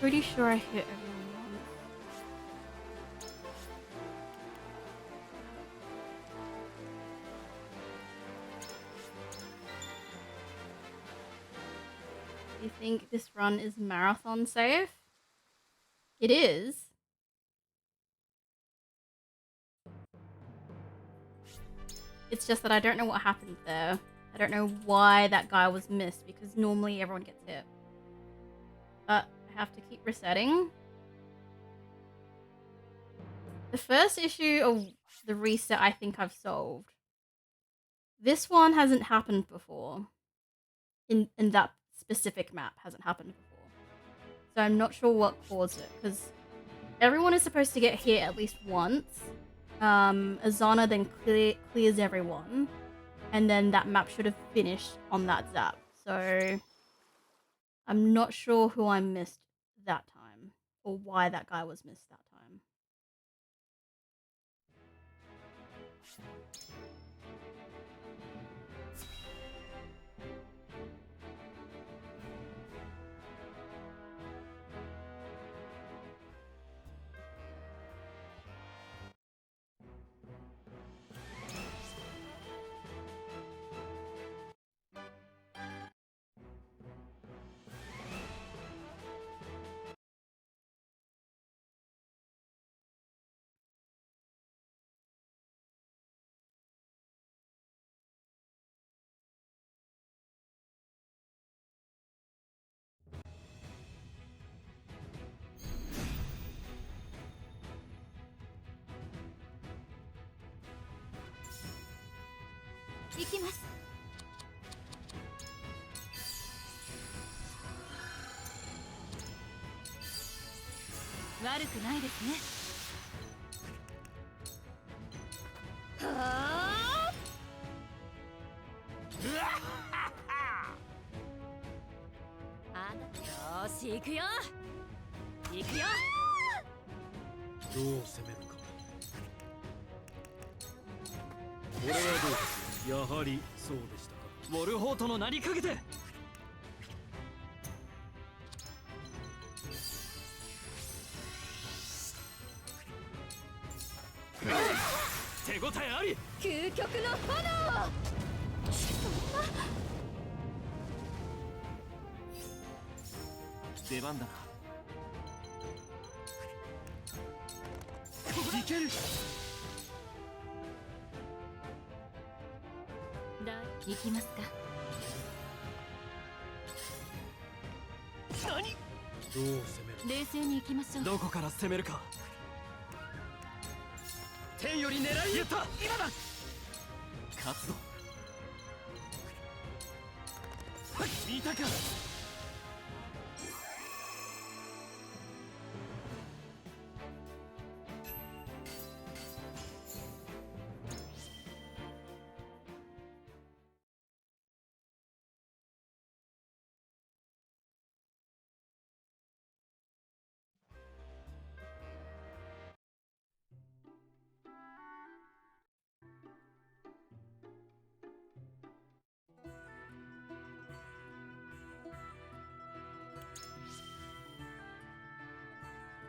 Pretty sure I hit everyone once. Do you think this run is marathon safe? It is. It's just that I don't know what happened there. I don't know why that guy was missed, because normally everyone gets hit. But I have to keep resetting. The first issue of the reset I think I've solved. This one hasn't happened before. In that specific map hasn't happened before. So I'm not sure what caused it, because everyone is supposed to get hit at least once. Azana then clears everyone, and then that map should have finished on that zap. So I'm not sure who I missed that time, or why that guy was missed that time.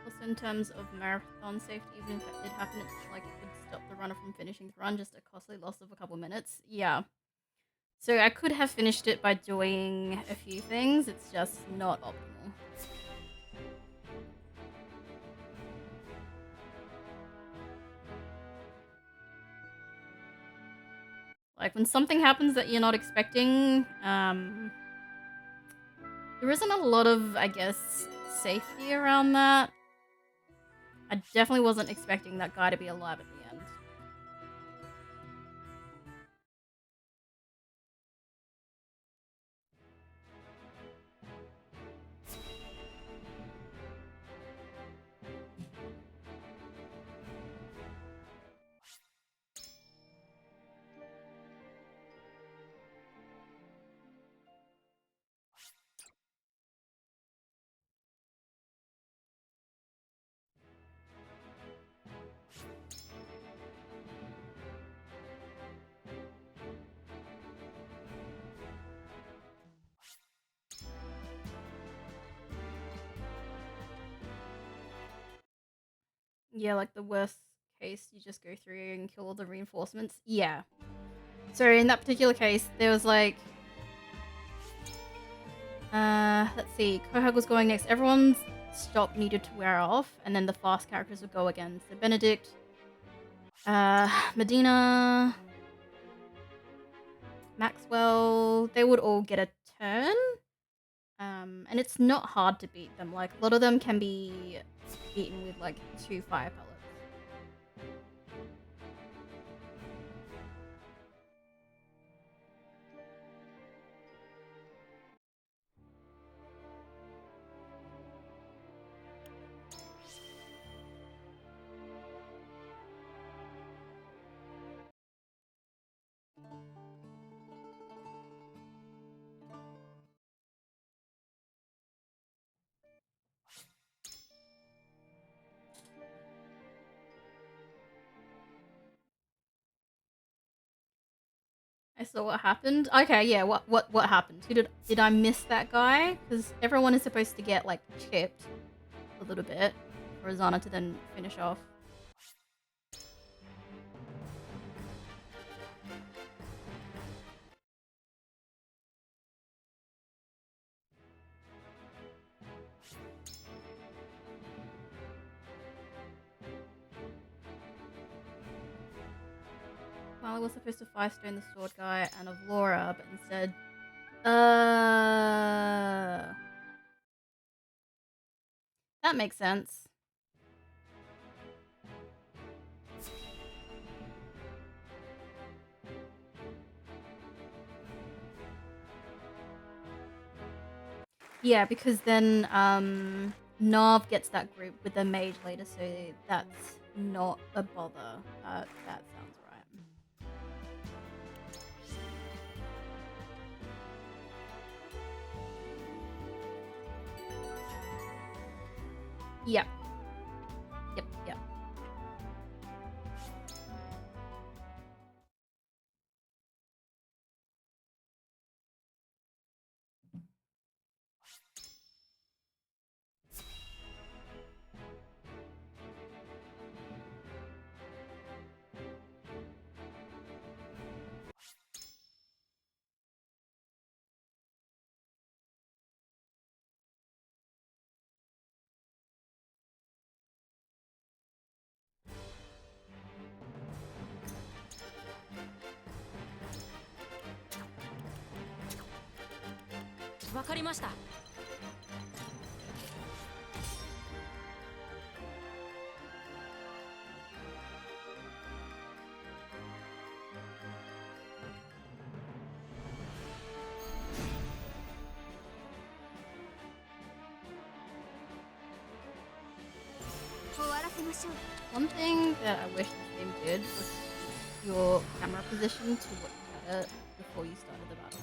Also, in terms of marathon safety, even if that did happen, it's not like it could stop the runner from finishing the run, just a costly loss of a couple minutes. Yeah. So I could have finished it by doing a few things, it's just not optimal. Like, when something happens that you're not expecting, there isn't a lot of, I guess, safety around that. I definitely wasn't expecting that guy to be alive at the end. Yeah, like the worst case, you just go through and kill all the reinforcements. Yeah. So in that particular case, there was like, let's see, Quahog was going next. Everyone's stop needed to wear off, and then the fast characters would go again. So Benedict, Medina, Maxwell, they would all get a turn. And it's not hard to beat them. Like, a lot of them can be beaten with like 2 fire pellets. I saw what happened. Okay, yeah, what happened? Did I miss that guy? Because everyone is supposed to get like chipped a little bit for Azana to then finish off. Marley was supposed to Firestone the sword guy and of Laura, but instead, that makes sense. Yeah, because then Nav gets that group with the mage later, so that's not a bother. That sounds right. Yep. Yep. わかりました。One thing that I wish this game did was your camera position to look at it before you started the battle.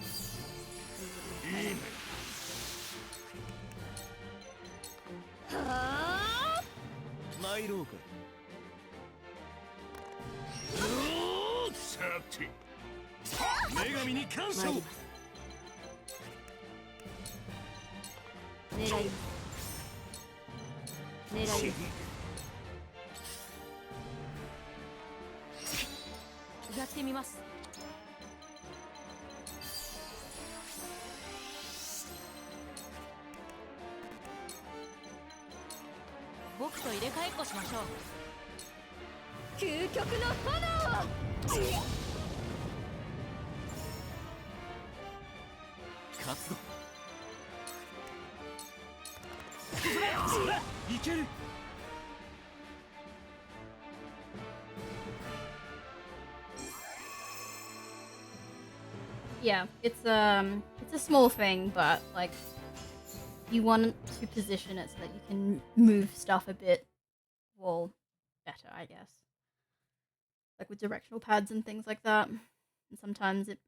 Yeah, it's a small thing, but like you want to position it so that you can move stuff a bit, well, better, I guess. Like with directional pads and things like that. And sometimes it,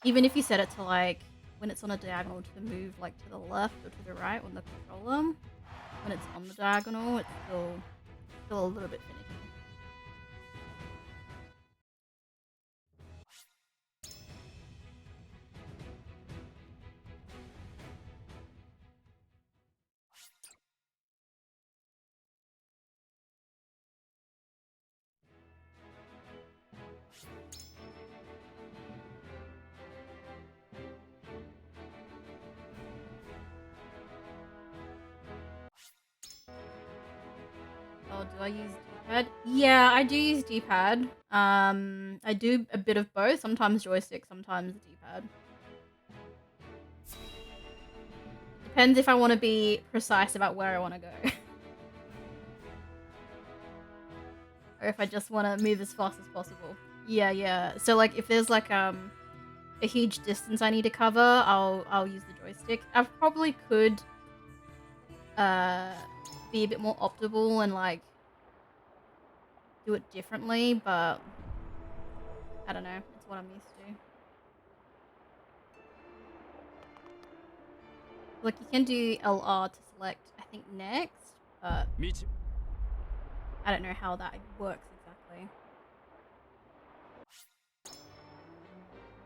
even if you set it to like when it's on a diagonal to move like to the left or to the right on the controller, when it's on the diagonal, it's still a little bit finicky. Oh, do I use D-pad? Yeah, I do use D-pad. I do a bit of both. Sometimes joystick, sometimes D-pad. Depends if I want to be precise about where I want to go. Or if I just want to move as fast as possible. Yeah. So like if there's like a huge distance I need to cover, I'll use the joystick. I probably could be a bit more optimal and like do it differently, but I don't know. It's what I'm used to. Like you can do LR to select, I think, next, but I don't know how that works exactly.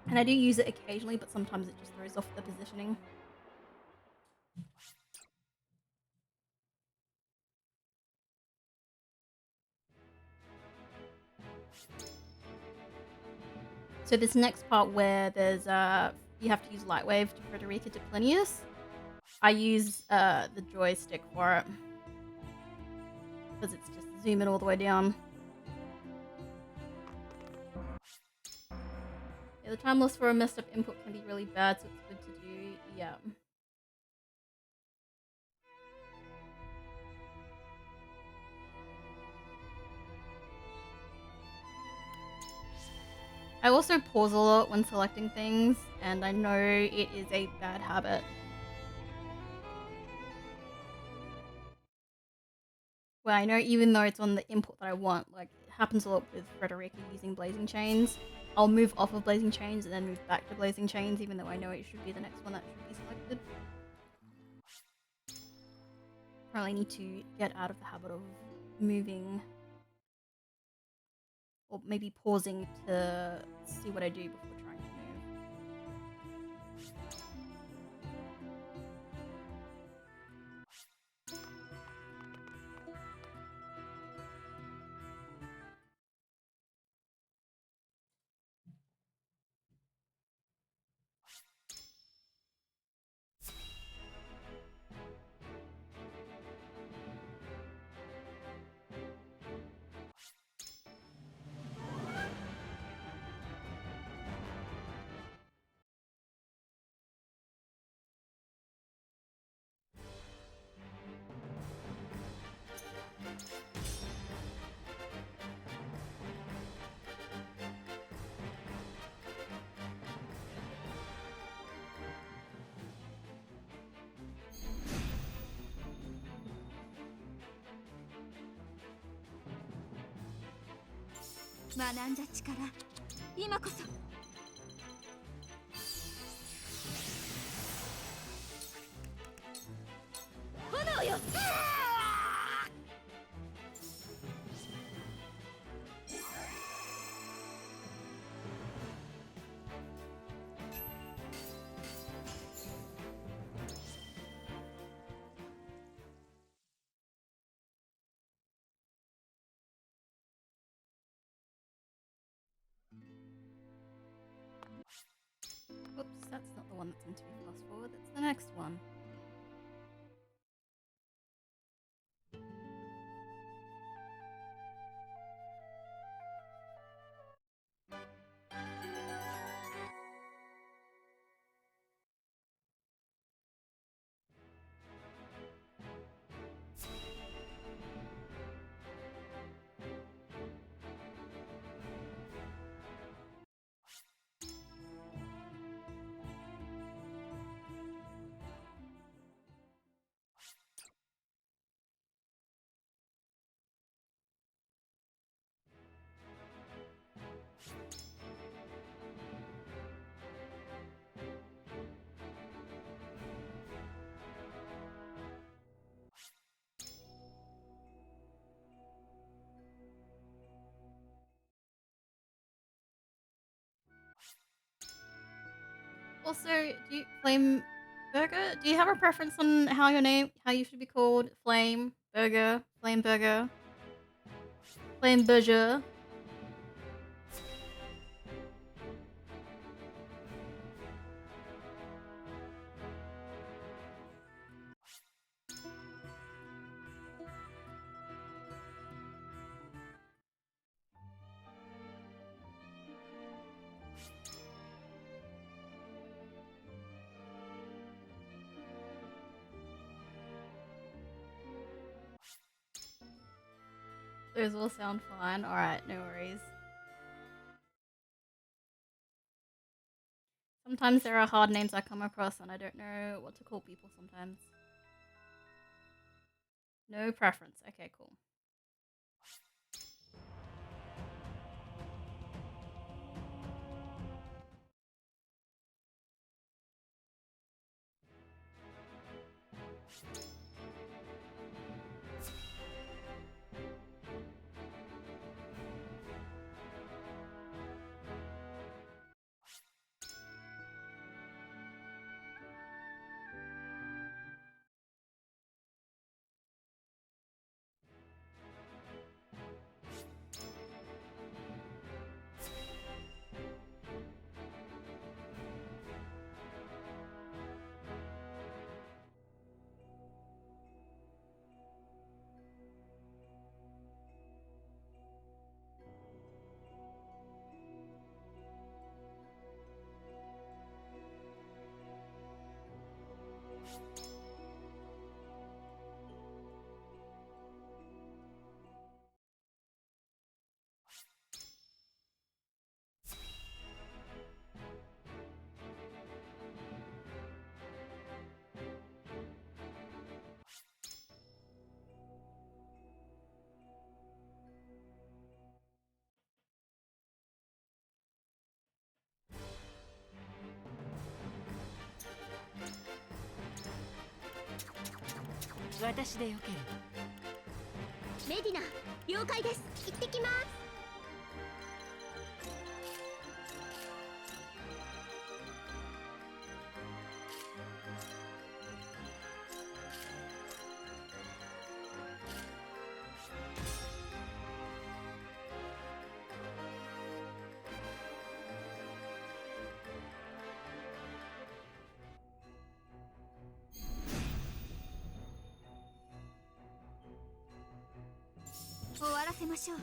And I do use it occasionally, but sometimes it just throws off the positioning. So this next part where there's you have to use Lightwave to Frederica to Plinius, I use the joystick for it because it's just zooming all the way down. Yeah, the time loss for a messed up input can be really bad, so it's good to do. Yeah. I also pause a lot when selecting things, and I know it is a bad habit. Well, I know even though it's on the input that I want, like it happens a lot with Frederica using Blazing Chains. I'll move off of Blazing Chains and then move back to Blazing Chains, even though I know it should be the next one that should be selected. Probably need to get out of the habit of moving, or maybe pausing to see what I do before trying to move. Oops, that's not the one that's meant to be fast forward, that's the next one. Also, do you, Flame Burger? Do you have a preference on how you should be called? Flame Burger, Flame Burger, Flame Burger. Those all sound fine. Alright, no worries. Sometimes there are hard names I come across and I don't know what to call people sometimes. No preference. Okay, cool.メディナ、了解です。行ってきます。終わらせましょう。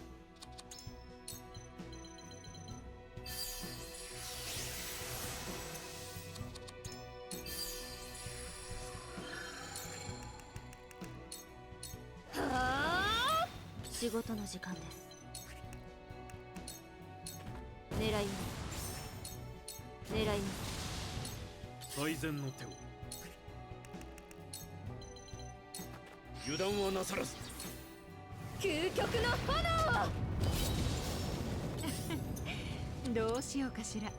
仕事の時間です。狙います。狙います。最善の手を。油断はなさらず。究極の炎どうしようかしら。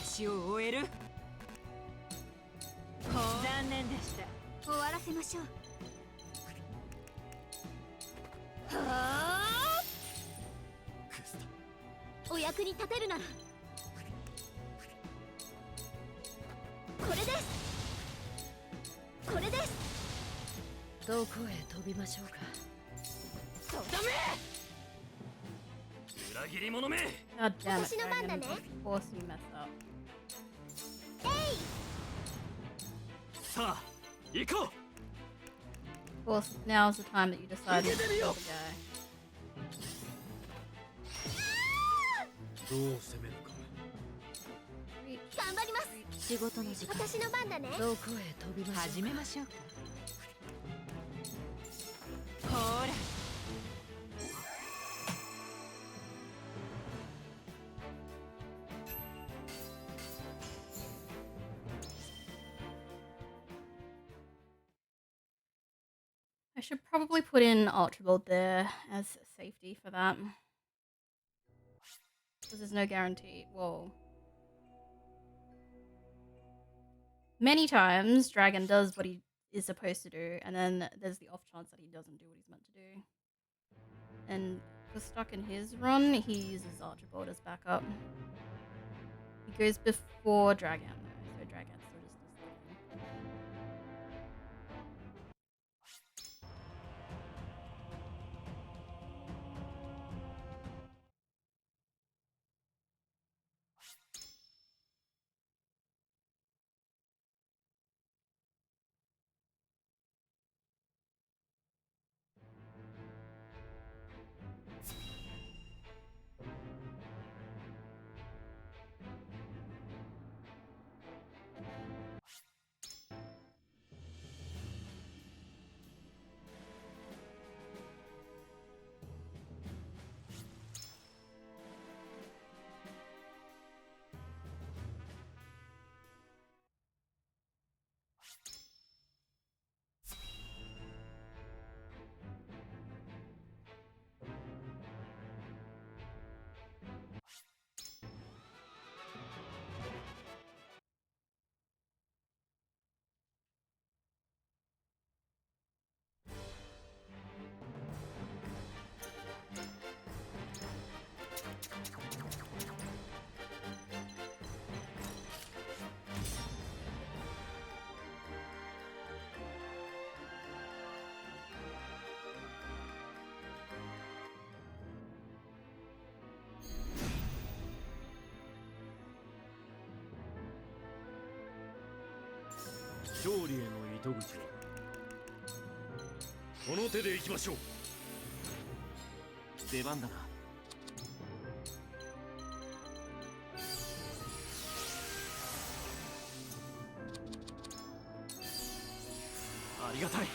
私を終える。残念でした。終わらせましょう。クスお役に立てるならこれです。これです。どこへ飛びましょうか。とどめ。裏切り者め。 God damn it, 私の番だ Dragon. ね。 Of course you messed up. さあ行こ Of course, now's the time that you decide to kill the guy. う。どう攻めるか。 Reach. 頑張ります。仕事の時間。私の番だね。どこへ飛びましょうか。始めましょうか。ほら。I should probably put in Ultra Bolt there as safety for that. Because there's no guarantee. Whoa. Many times, Dragon does what he is supposed to do, and then there's the off chance that he doesn't do what he's meant to do. And for stuck in his run, he uses Ultra Bolt as backup. He goes before Dragon, though, so Dragon still just does nothing. 勝利への糸口はこの手で行きましょう。出番だな。ありがたい。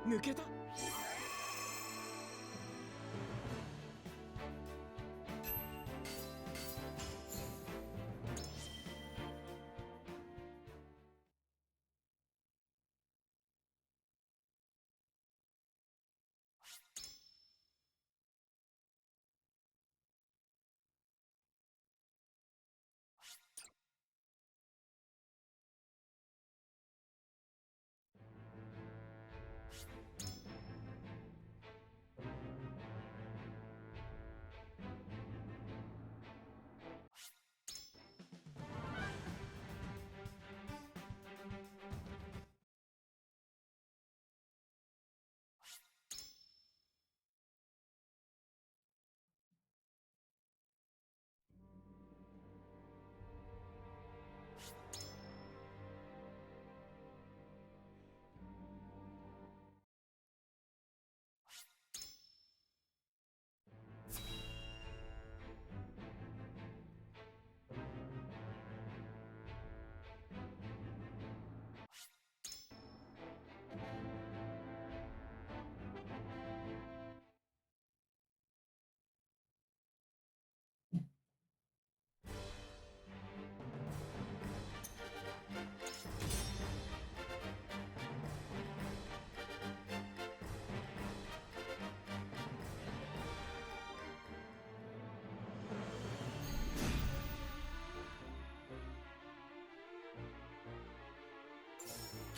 抜けた。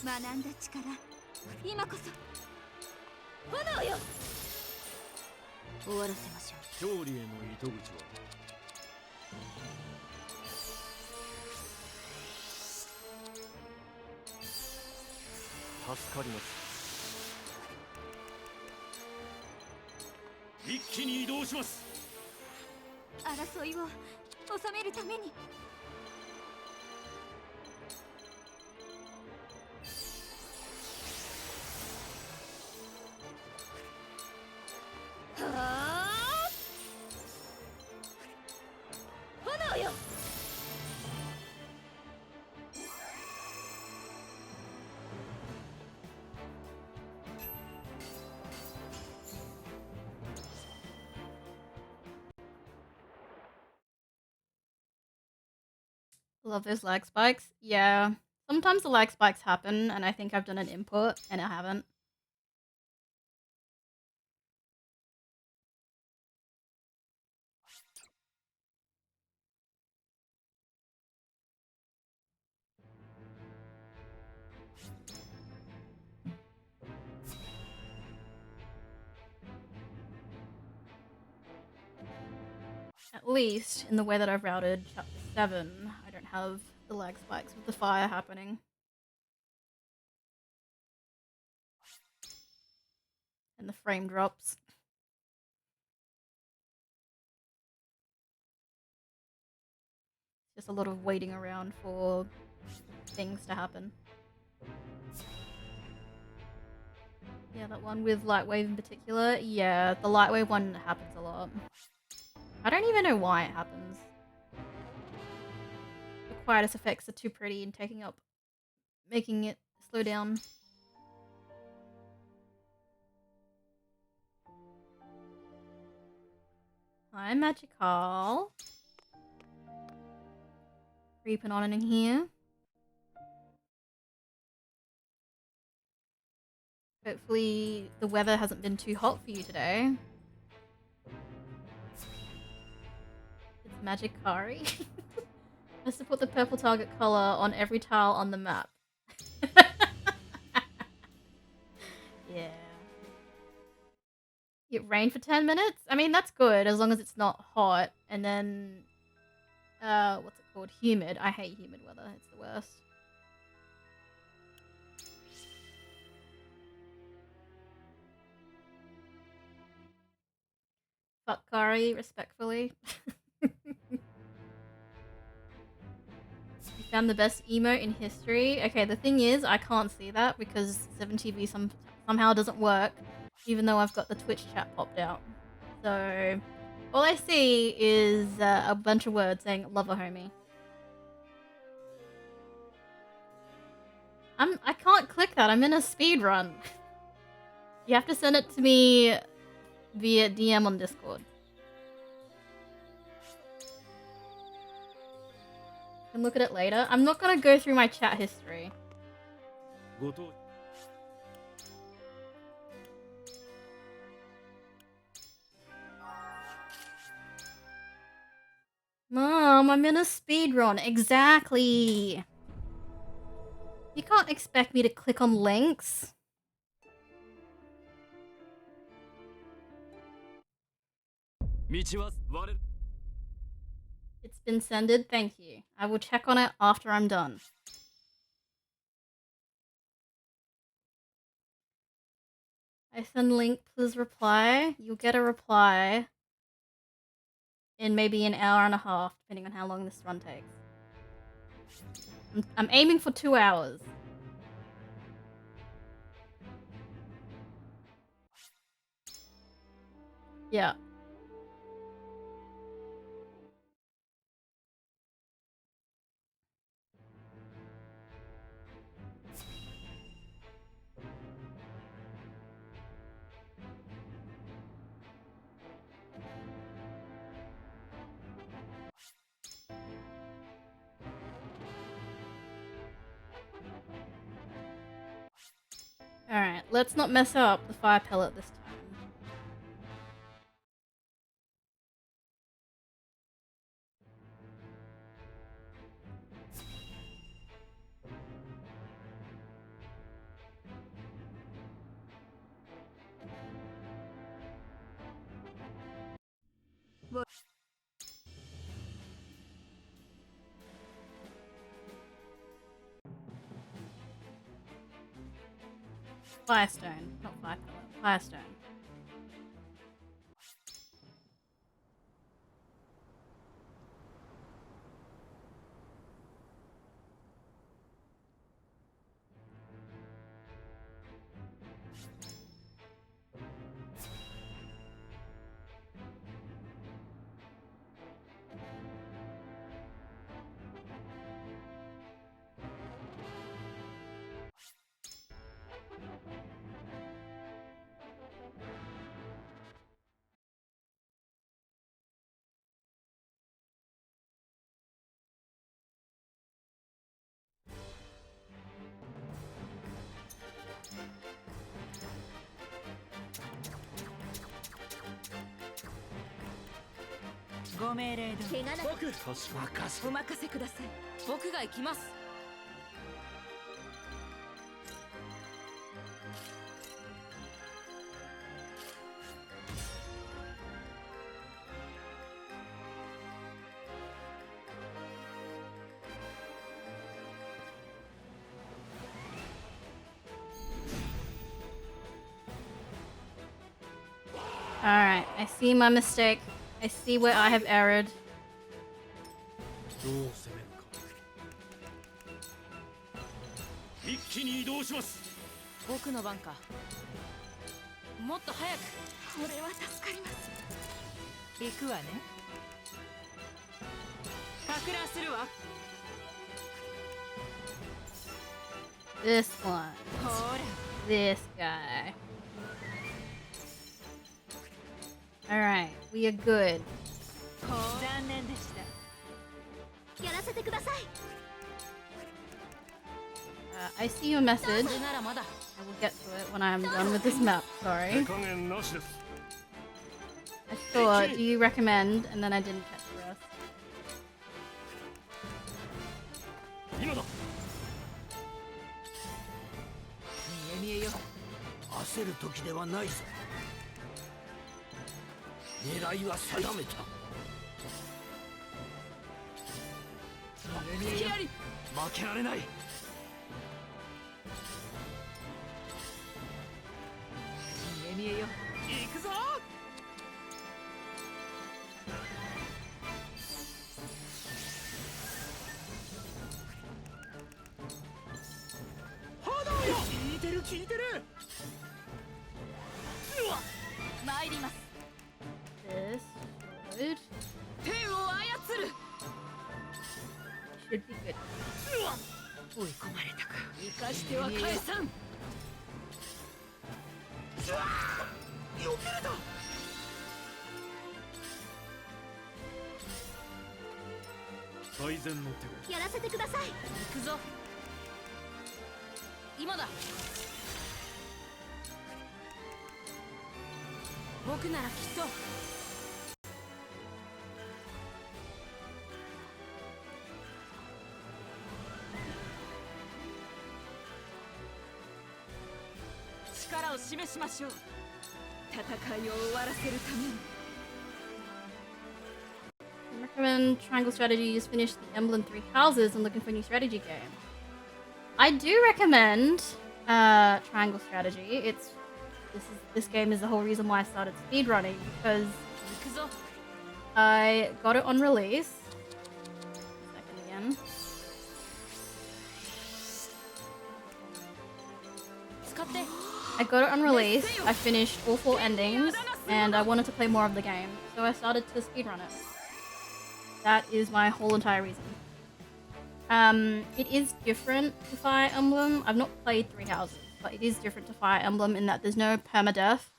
学んだ力、今こそ炎よ。終わらせましょ勝利への糸口は助かります。一気に移動します。う。争いを収めるために。はあ、炎よ。Love those lag spikes. Yeah. Sometimes the lag spikes happen, and I think I've done an input, and I haven't. At least, in the way that I've routed Chapter 7, I don't have the lag spikes with the fire happening. And the frame drops. Just a lot of waiting around for things to happen. Yeah, that one with Lightwave in particular. Yeah, the Lightwave one happens a lot. I don't even know why it happens. The quietus effects are too pretty and taking up, making it slow down. Hi, Magical. Creeping on in here. Hopefully the weather hasn't been too hot for you today. It's Magikari. Has to put the purple target color on every tile on the map. Yeah. It rained for 10 minutes? I mean, that's good as long as it's not hot. And then, what's it called? Humid. I hate humid weather. It's the worst. Fuck Kari, respectfully. You found the best emote in history. Okay, the thing is, I can't see that because 7TV somehow doesn't work, even though I've got the Twitch chat popped out. So all I see is a bunch of words saying "love a homie." I can't click that. I'm in a speed run. You have to send it to me via DM on Discord. You can look at it later. I'm not gonna go through my chat history. ご当 Mom, I'm in a speed run. Exactly. You can't expect me to click on links. It's been sended. Thank you. I will check on it after I'm done. I send link, please reply. You'll get a reply in maybe an hour and a half, depending on how long this run takes. I'm aiming for 2 hours. Yeah. Alright, let's not mess up the fire pellet this time. Firestone, not fire pellet. Firestone.ご命令ど怪我なく僕確かお任せください。僕が行きます。Alright, I see my mistake. I see where I have erred. どう攻めるか一気に移動します。僕の番か。もっと早く。これは助かります。行くわね。か乱するわ。This one. ほら。This guy. Alright, we are good. 残念でした。やらせてください。I see your message. それならまだ。I will get to it when I'm done with this map. 手 Sorry. 加減なしです。 I thought, do you recommend? And then I didn't catch the rest. 今だ。見え見えよ。焦る時ではないぞ。狙いは定めた。見え見えよ。負けられない。見え見えよ。行くぞ。効いてる。参ります。 This should 天を操る。 be good. 追い込まれたか。生かしては返さん。避けれた。最善の手を。やらせてください。行くぞ。今だ。僕ならきっと。力を示しましょう。戦いを終わらせるために。I recommend Triangle Strategy. You just finished the Emblem Three Houses and looking for a new strategy game. I do recommend Triangle Strategy. This game is the whole reason why I started speedrunning, because 行くぞ。 I got it on release. Second again. 使って。 I got it on release. I finished all 4 endings, and I wanted to play more of the game, so I started to speedrun it. That is my whole entire reason. It is different to Fire Emblem. I've not played Three Houses, but it is different to Fire Emblem in that there's no permadeath.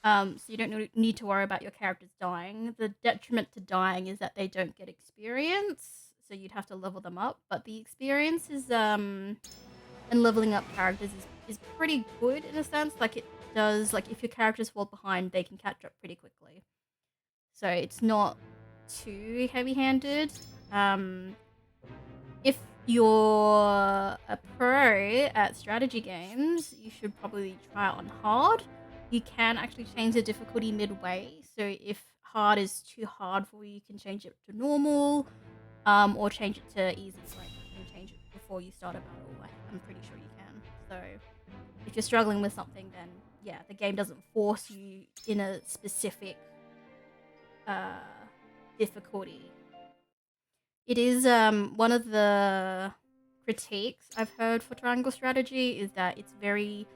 So you don't need to worry about your characters dying. The detriment to dying is that they don't get experience, so you'd have to level them up. But the experience is and leveling up characters is pretty good in a sense. Like it does, like if your characters fall behind, they can catch up pretty quickly. So it's not too heavy-handed. If you're a pro at strategy games, you should probably try it on hard. You can actually change the difficulty midway. So if hard is too hard for you, you can change it to normal, or change it to easy. Like you can change it before you start a battle. Like, I'm pretty sure you can. So if you're struggling with something, then yeah, the game doesn't force you in a specific difficulty. It is one of the critiques I've heard for Triangle Strategy is that it's very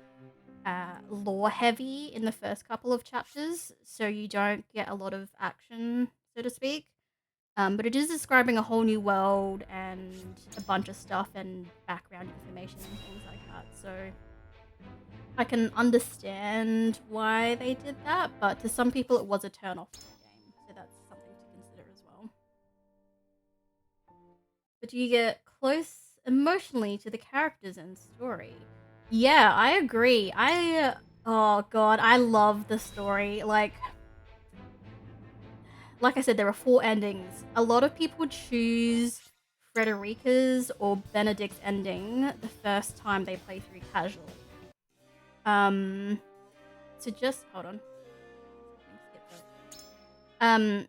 lore heavy in the first couple of chapters, so you don't get a lot of action, so to speak. But it is describing a whole new world and a bunch of stuff and background information and things like that. So I can understand why they did that, but to some people it was a turn off from the game. So that's something to consider as well. But do you get close emotionally to the characters and story? Yeah, I agree. Oh god, I love the story. Like I said, there are 4 endings. A lot of people choose Frederica's or Benedict's ending the first time they play through casually. So just hold on.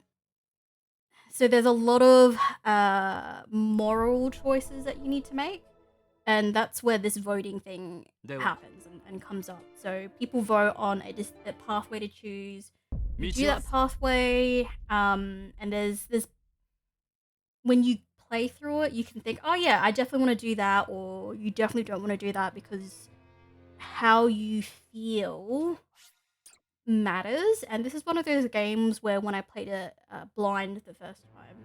So there's a lot of moral choices that you need to make, and that's where this voting thing happens and comes up. So people vote on a pathway to choose. You do that pathway, and there's when you play through it, you can think, oh yeah, I definitely want to do that, or you definitely don't want to do that, because how you feel matters. And this is one of those games where when I played it blind the first time,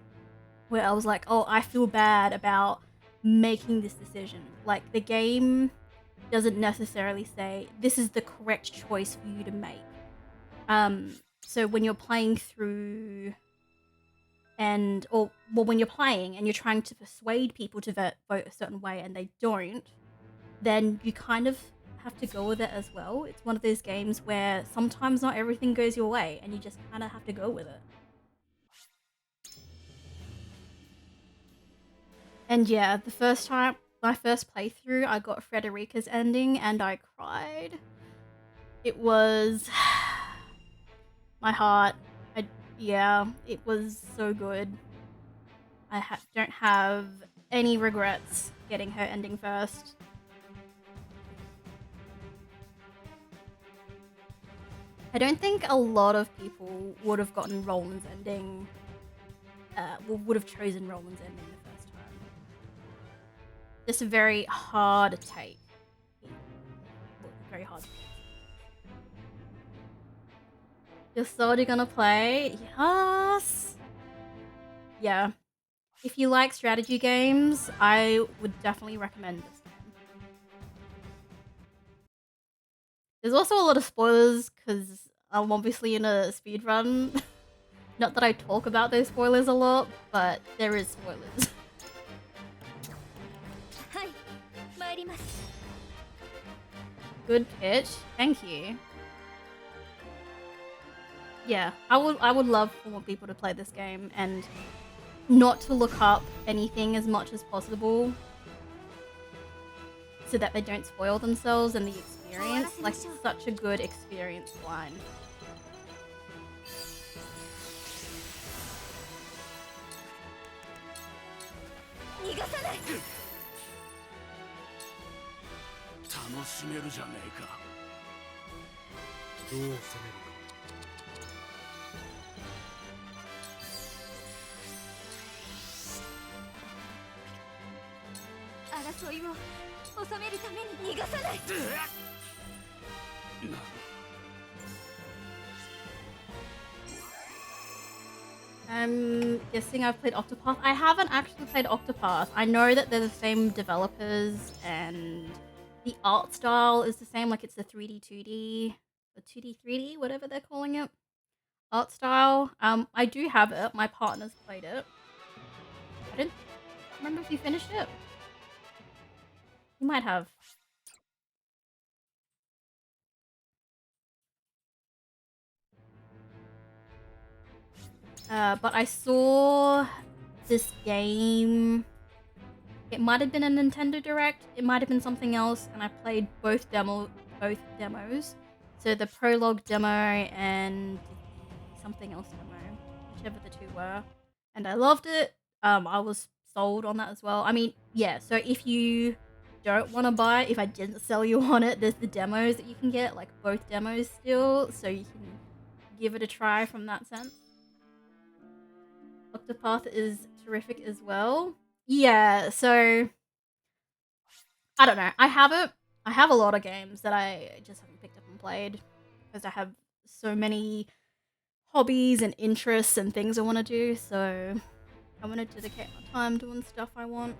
where I was like, oh, I feel bad about making this decision. Like, the game doesn't necessarily say this is the correct choice for you to make. So when you're playing through when you're playing and you're trying to persuade people to vote a certain way and they don't, then you kind of have to go with it as well. It's one of those games where sometimes not everything goes your way and you just kind of have to go with it. And yeah, my first playthrough, I got Frederica's ending and I cried. It was my heart. It was so good. I don't have any regrets getting her ending first. I don't think a lot of people would have gotten Roland's ending, would have chosen Roland's ending the first time. Just a very hard take. very hard. You're already gonna play? Yes! Yeah. If you like strategy games, I would definitely recommend this game. There's also a lot of spoilers, because I'm obviously in a speedrun. Not that I talk about those spoilers a lot, but there is spoilers. はい参ります Good pitch. Thank you. Yeah, I would love for more people to play this game and not to look up anything as much as possible so that they don't spoil themselves and the experience. Like, it's such a good experience line. Nigasana! 楽しめるじゃねえか。どう攻めるか。争いを収めるために逃がさない。 I'm guessing I've played Octopath. I haven't actually played Octopath. I know that they're the same developers and the art style is the same, like it's the 3D 2D or 2D 3D, whatever they're calling it. Art style. I do have it. My partner's played it. I didn't remember if you finished it. You might have. But I saw this game. It might have been a Nintendo Direct. It might have been something else, and I played both demos. So the prologue demo and something else demo, whichever the two were, and I loved it. I was sold on that as well. I mean, yeah. So if you don't want to buy it, if I didn't sell you on it, there's the demos that you can get, like both demos still, so you can give it a try from that sense. Octopath is terrific as well. Yeah, so I don't know. I have a lot of games that I just haven't picked up and played because I have so many hobbies and interests and things I want to do, so I want to dedicate my time doing stuff I want.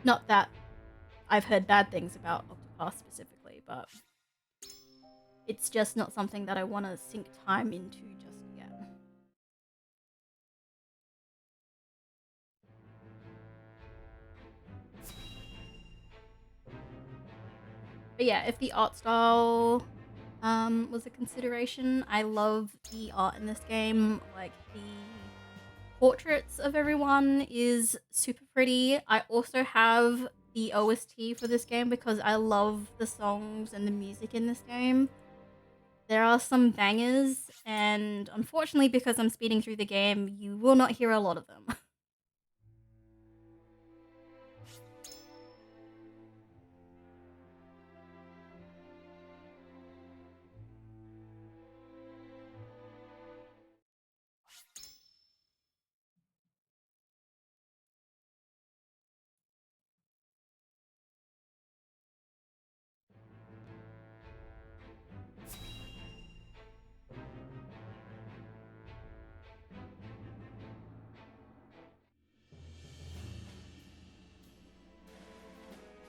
Not that I've heard bad things about Octopath specifically, but it's just not something that I want to sink time into just yet. But yeah, if the art style was a consideration, I love the art in this game. Like, the portraits of everyone is super pretty. I also have the OST for this game because I love the songs and the music in this game. There are some bangers, and unfortunately, because I'm speeding through the game, you will not hear a lot of them.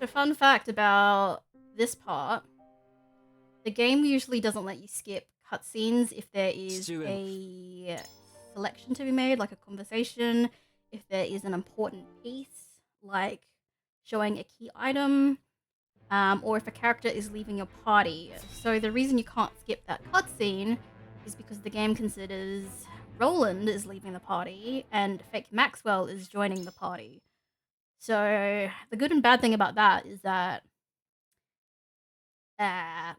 A fun fact about this part, the game usually doesn't let you skip cutscenes if there is a selection to be made, like a conversation, if there is an important piece, like showing a key item, or if a character is leaving your party. So the reason you can't skip that cutscene is because the game considers Roland is leaving the party and Fake Maxwell is joining the party. So the good and bad thing about that is that,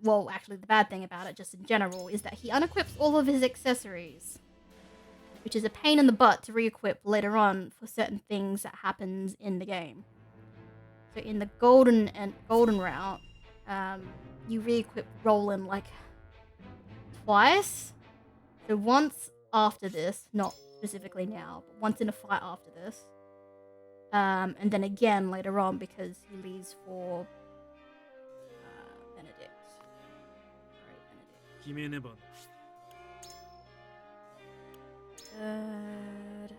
well, actually the bad thing about it just in general is that he unequips all of his accessories, which is a pain in the butt to re-equip later on for certain things that happens in the game. So in the golden route, you re-equip Roland like twice. So once after this, not specifically now, but once in a fight after this. And then again later on because he leaves for Benedict. 決めねばな。 Good.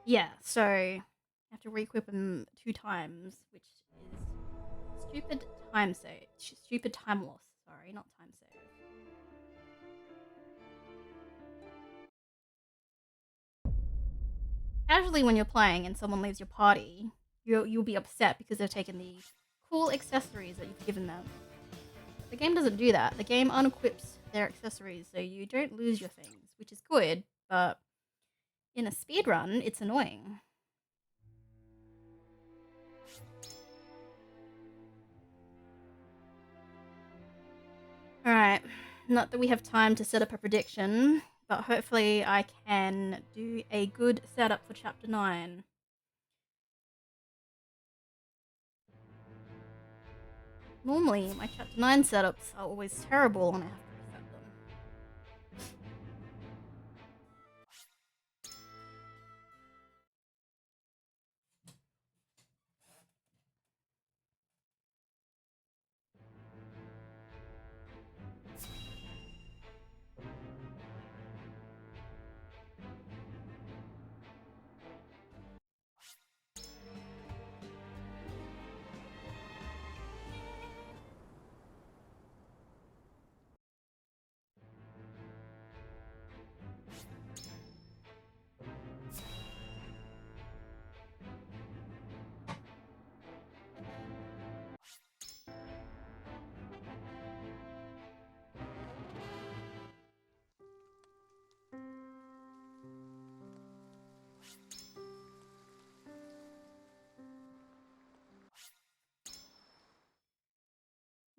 Yeah, so you have to re-equip them 2 times, which is stupid time save. Stupid time loss. Sorry, not time save. Casually, when you're playing and someone leaves your party, you'll be upset because they've taken the cool accessories that you've given them. The game doesn't do that. The game unequips their accessories, so you don't lose your things, which is good, but in a speedrun, it's annoying. Alright, not that we have time to set up a prediction, but hopefully I can do a good setup for Chapter 9. Normally, my Chapter 9 setups are always terrible and I have to reset them.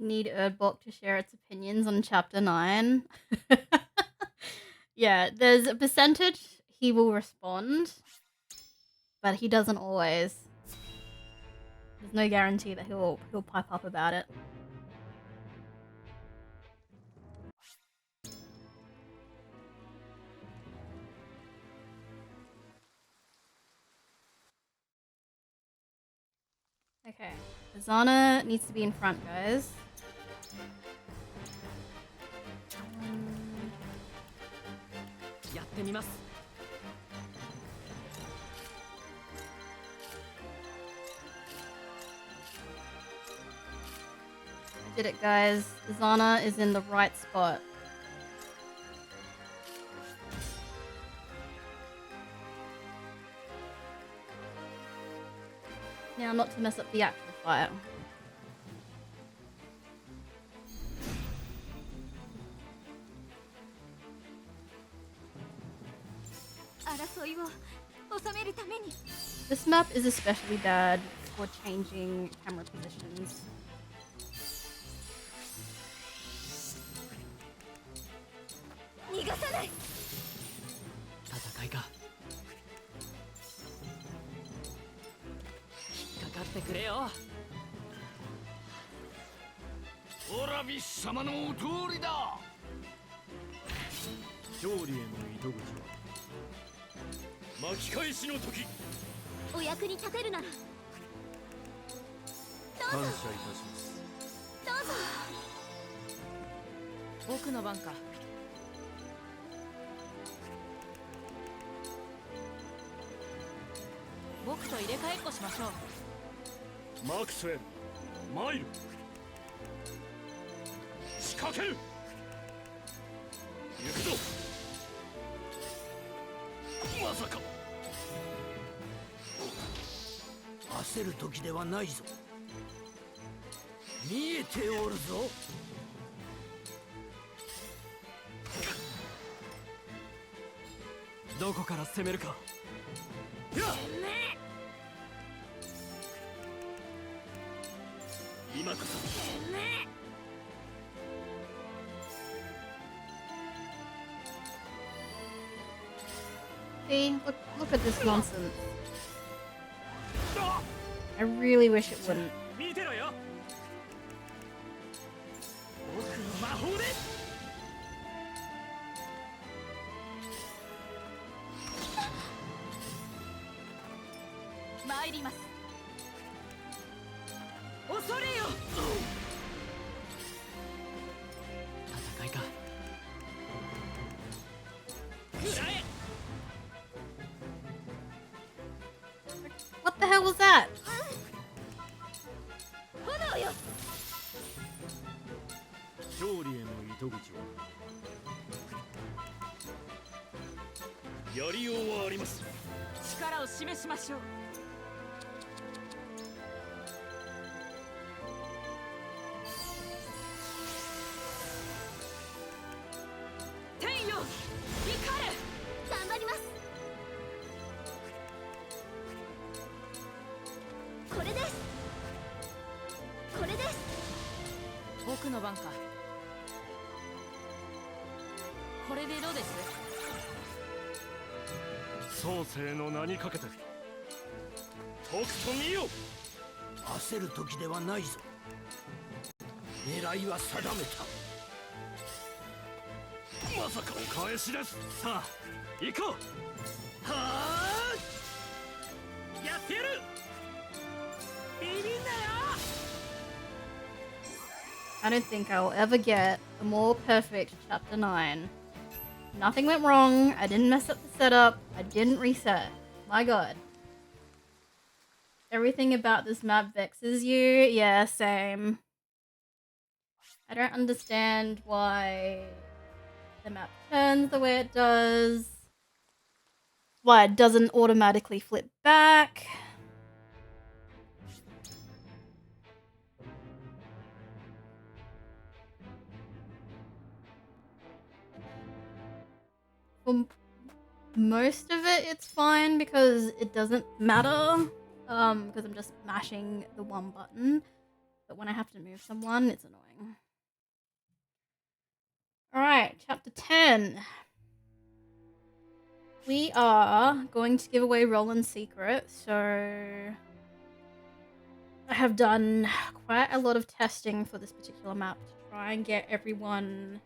Need Erdblock to share its opinions on Chapter 9. Yeah, there's a percentage he will respond, but he doesn't always. There's no guarantee that he'll pipe up about it. Okay, Azana needs to be in front, guys. I did it, guys. Azana is in the right spot. Now, not to mess up the actual fight. This map is especially bad for changing camera positions. See, look at this nonsense. I really wish it wouldn't. was that? 炎よ。勝利への糸口はやりようはあります。力を示しましょう。天よ、光る。頑張ります。これです。これです。僕の番か。これでどうです？創世の名にかけてとくと見よ。焦る時ではないぞ。狙いは定めた。まさかお返しです。さあ行こう。はーい、やってやる。ビビんなよ。 I don't think I will ever get a more perfect chapter 9. Nothing went wrong. I didn't mess up the setup. I didn't reset. My god. Everything about this map vexes you. Yeah, same. I don't understand why the map turns the way it does. Why it doesn't automatically flip back. For most of it, it's fine because it doesn't matter. Because I'm just mashing the one button. But when I have to move someone, it's annoying. Alright, chapter 10. We are going to give away Roland's secret, so I have done quite a lot of testing for this particular map to try and get everyone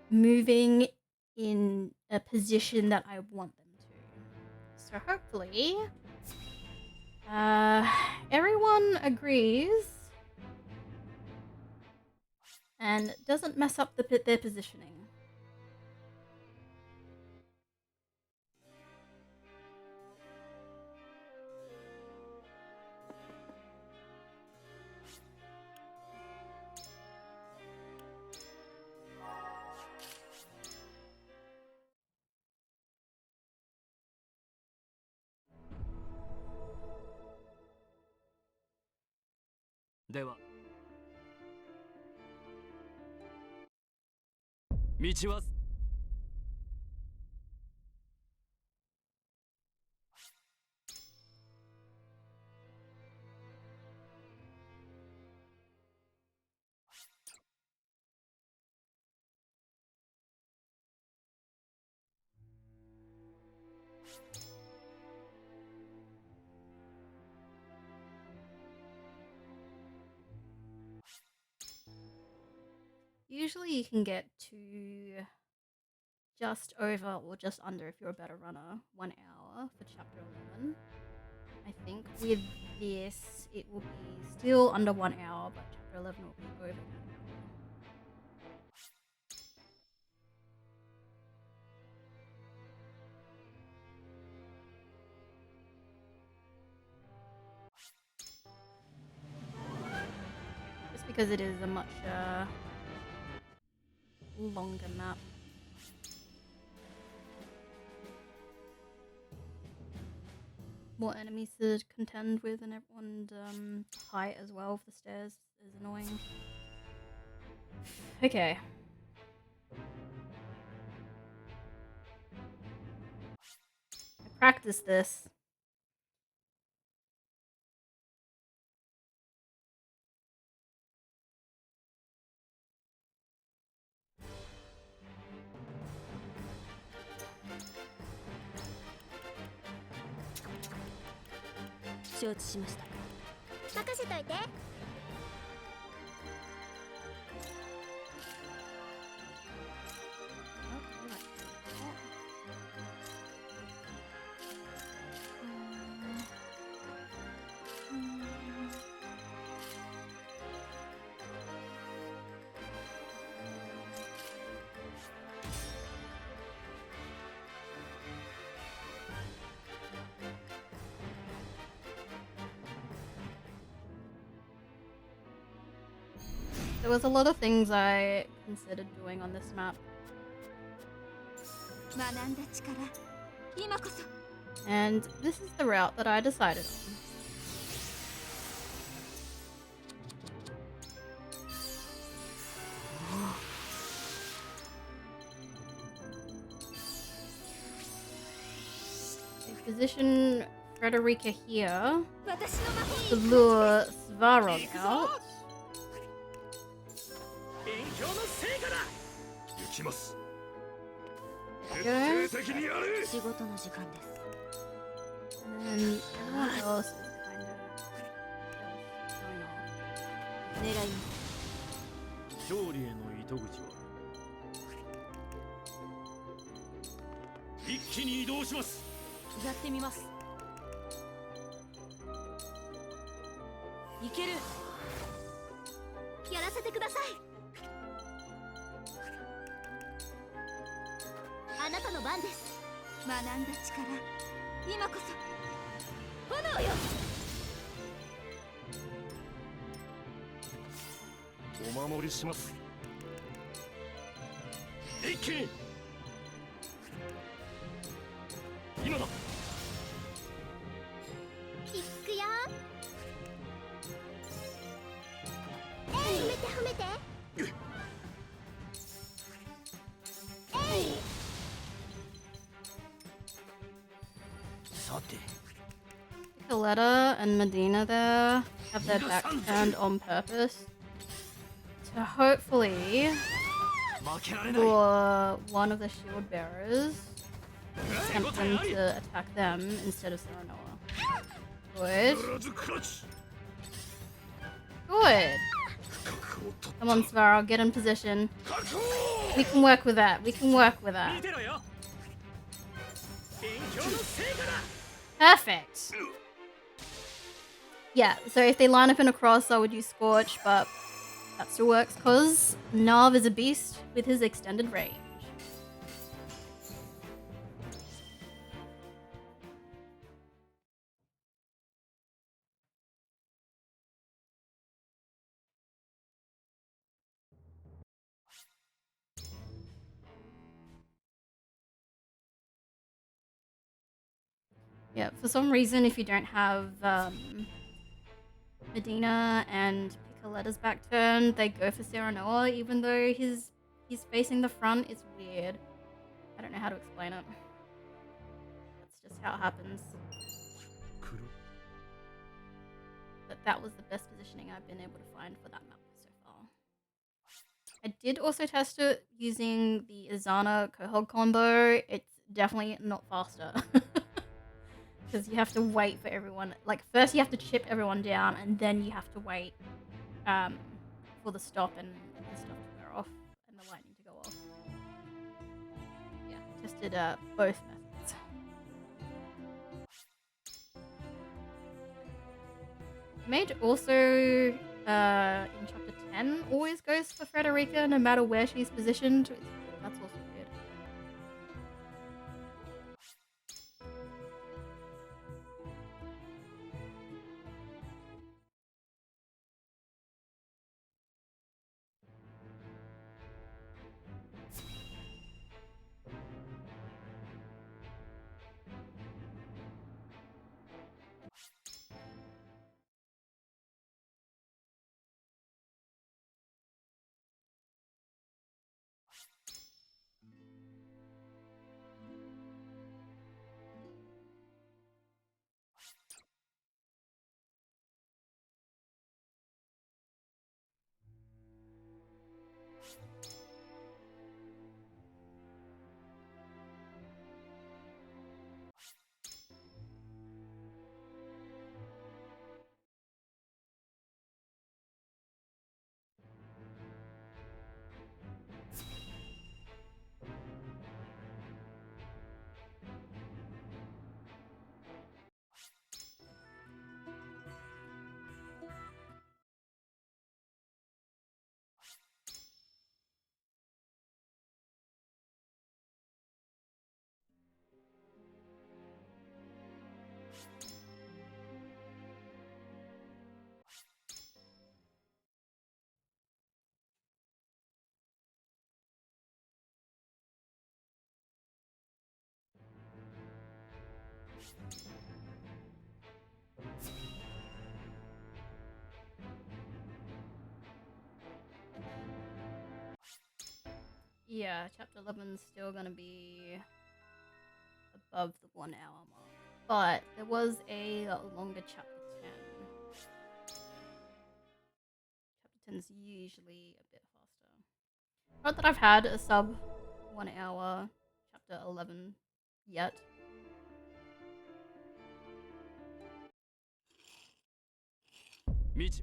moving in a position that I want them to. So hopefully, everyone agrees and doesn't mess up their positioning. .では道はUsually you can get to just over or just under, if you're a better runner, 1 hour for chapter 11. I think with this it will be still under 1 hour, but chapter 11 will be over 1 hour. Just because it is a much longer map. More enemies to contend with, and everyone height as well of the stairs is annoying. Okay. I practiced this.任せといて。there was a lot of things I considered doing on this map, 学んだ力今こそ and this is the route that I decided on. We position Frederica here 私の魔法 to lure Svarog out. 勉強の成果だ。行きます Okay. 徹底的にやれ仕事の時間です And then what else is kind of going on? 狙います勝利への糸口は一気に移動します。やってみます。いける。やらせてくださいあなたの番です学んだ力今こそ炎よお守りします。一気に今だ。いくよ褒めて褒めてえい さて Coletta and Medina there have their backs turned on purpose to hopefully 負けられない。 lure one of the shield bearers, tempt them to attack them instead of Serenoa. Good. 必ず勝ち。 Good. 覚悟を取っ Come on, Svarog, get in position. 確保 We can work with that. We can work with 見 that. てろよ。勉強の成果だ。 Perfect. Yeah, so if they line up in a cross, I would use Scorch, but that still works because Nav is a beast with his extended range. Yeah, for some reason, if you don't have Medina and Picoletta's back turn, they go for Serenoa, even though he's facing the front. It's weird. I don't know how to explain it. That's just how it happens. 来る But that was the best positioning I've been able to find for that map so far. I did also test it using the Izana Quahog combo. It's definitely not faster. Because you have to wait for everyone. Like, first you have to chip everyone down, and then you have to wait for the stop and the stuff to wear off, and the lightning to go off. Yeah, tested both methods. Mage also, in Chapter 10, always goes for Frederica no matter where she's positioned. That's also weird. yeah, chapter 11's still gonna be above the 1 hour mark. But there was a longer chapter 10. Chapter 10's usually a bit faster. Not that I've had a sub 1 hour chapter 11 yet. Michi.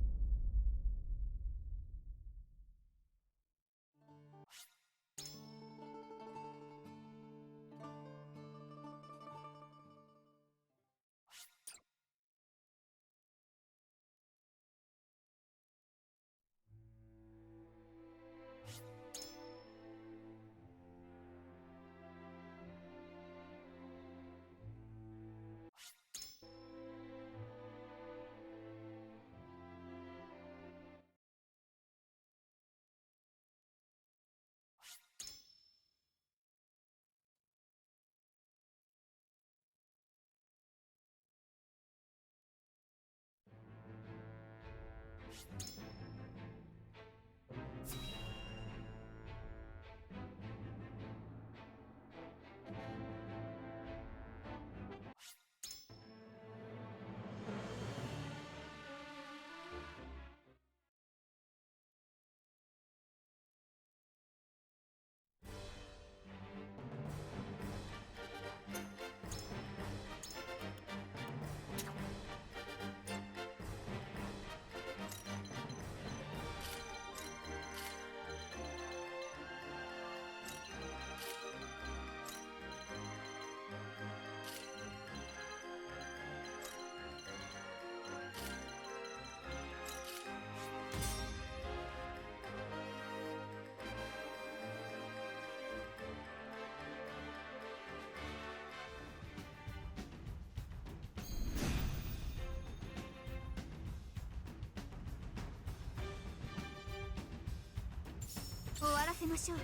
終わらせましょう。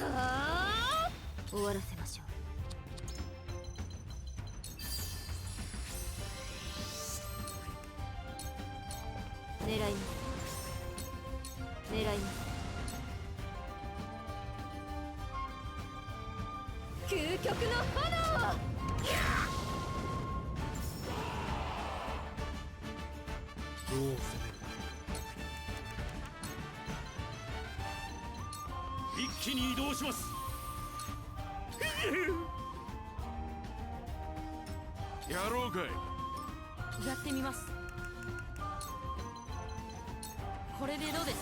はあ、終わらせましょう。狙います。狙います。究極の炎。どう攻める？一気に移動します。やろうかい。やってみます。これでどうです？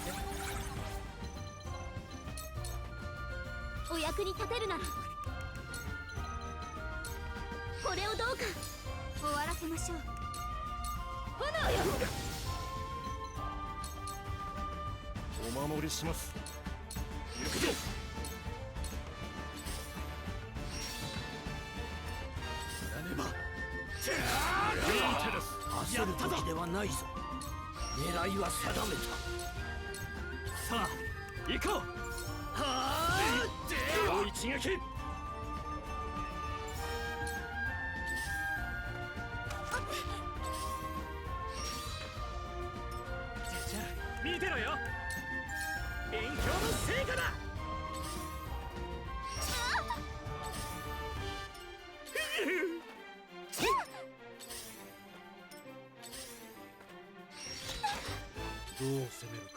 お役に立てるならこれをどうか終わらせましょう。炎よ。お守りします。行くぞ。やれば。いい手です。焦る時ではないぞ。狙いは定めた。さあ行こう。はあ、大一撃。見てろよ。勉強の成果だ。どう攻めるか。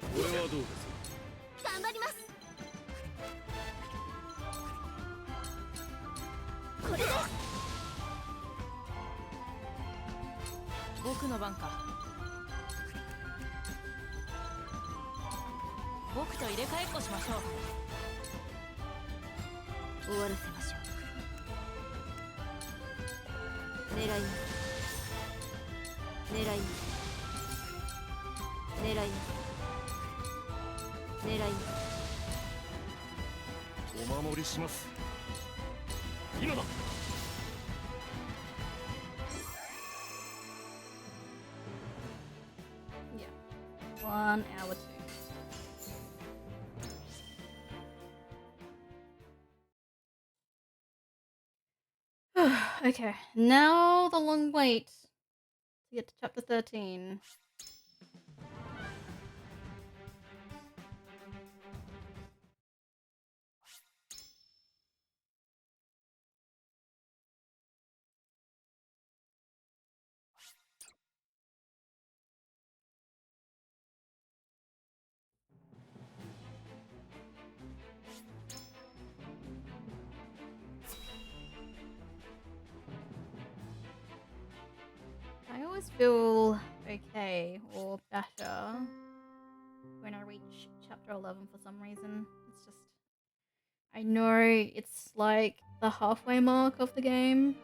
これはどうです？頑張ります。これです。僕の番か。僕と入れ替えっこしましょう。終わらせましょう。狙います。狙います。狙います。狙います。お守りします。今だ。Yeah. 1 hour 2. Okay, now the long wait to get to chapter 13. I always feel okay or better when I reach chapter 11 for some reason. It's just, I know it's like the halfway mark of the game.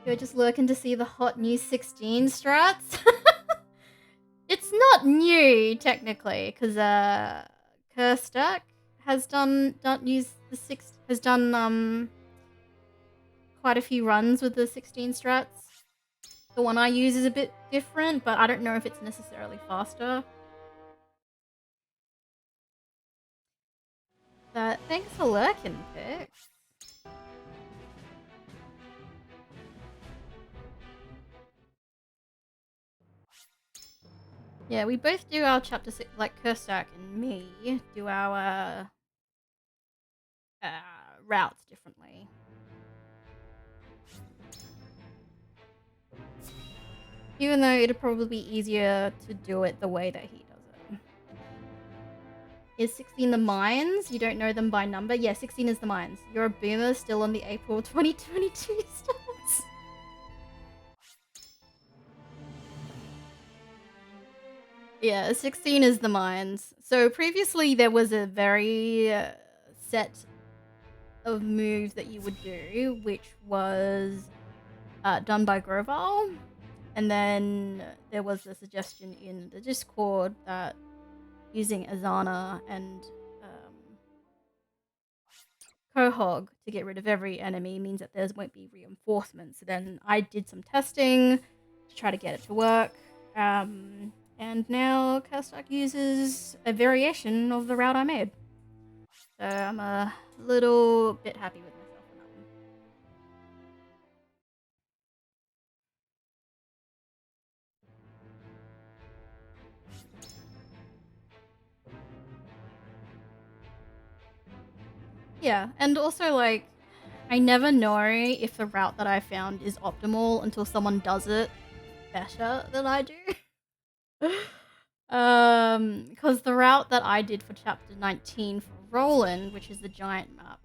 You're just lurking to see the hot new 16 strats. It's not new technically, because Kerstack has done quite a few runs with the 16 strats. The one I use is a bit different, but I don't know if it's necessarily faster. But thanks for lurking, Pix. Yeah, we both do our chapter 6, like Kerstack and me do our routes differently. Even though it'd probably be easier to do it the way that he does it. Is 16 the mines? You don't know them by number? Yeah, 16 is the mines. You're a boomer still on the April 2022 stats. Yeah, 16 is the mines. So previously there was a very set of moves that you would do, which was done by Groval. And then there was a suggestion in the Discord that using Azana and Quahog to get rid of every enemy means that there won't be reinforcements. So then I did some testing to try to get it to work. And now Kerstack uses a variation of the route I made. So I'm a little bit happy with myself on that one. Yeah, and also, like, I never know if the route that I found is optimal until someone does it better than I do. Because the route that I did for chapter 19 for Roland, which is the giant map,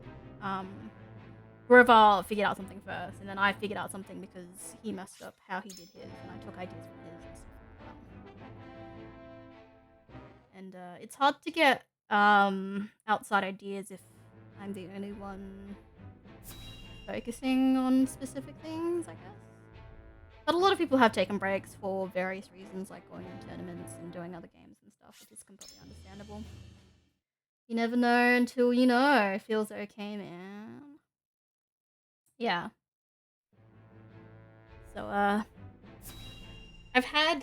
Groval figured out something first, and then I figured out something because he messed up how he did his, and I took ideas from his and stuff like that. And it's hard to get outside ideas if I'm the only one focusing on specific things, I guess. But a lot of people have taken breaks for various reasons, like going to tournaments and doing other games and stuff, which is completely understandable. You never know until you know. It feels okay, man. Yeah. So, I've had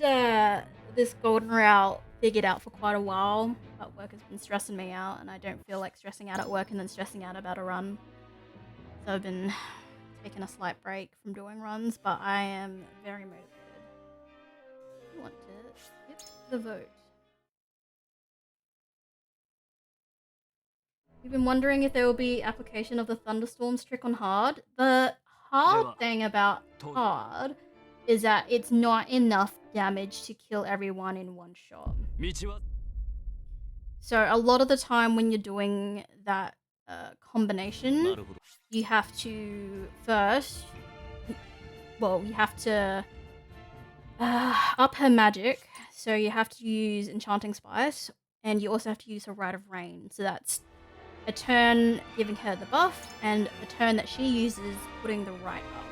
this golden route figured out for quite a while, but work has been stressing me out, and I don't feel like stressing out at work and then stressing out about a run. So I've been taking a slight break from doing runs, but I am very motivated. I want to skip the vote. You've been wondering if there will be application of the thunderstorms trick on hard. The hard thing about hard is that it's not enough damage to kill everyone in one shot. So a lot of the time when you're doing that combination, you have to first, well, you have to up her magic. So you have to use Enchanting Spice, and you also have to use her Rite of Rain. So that's a turn giving her the buff, and a turn that she uses putting the right up.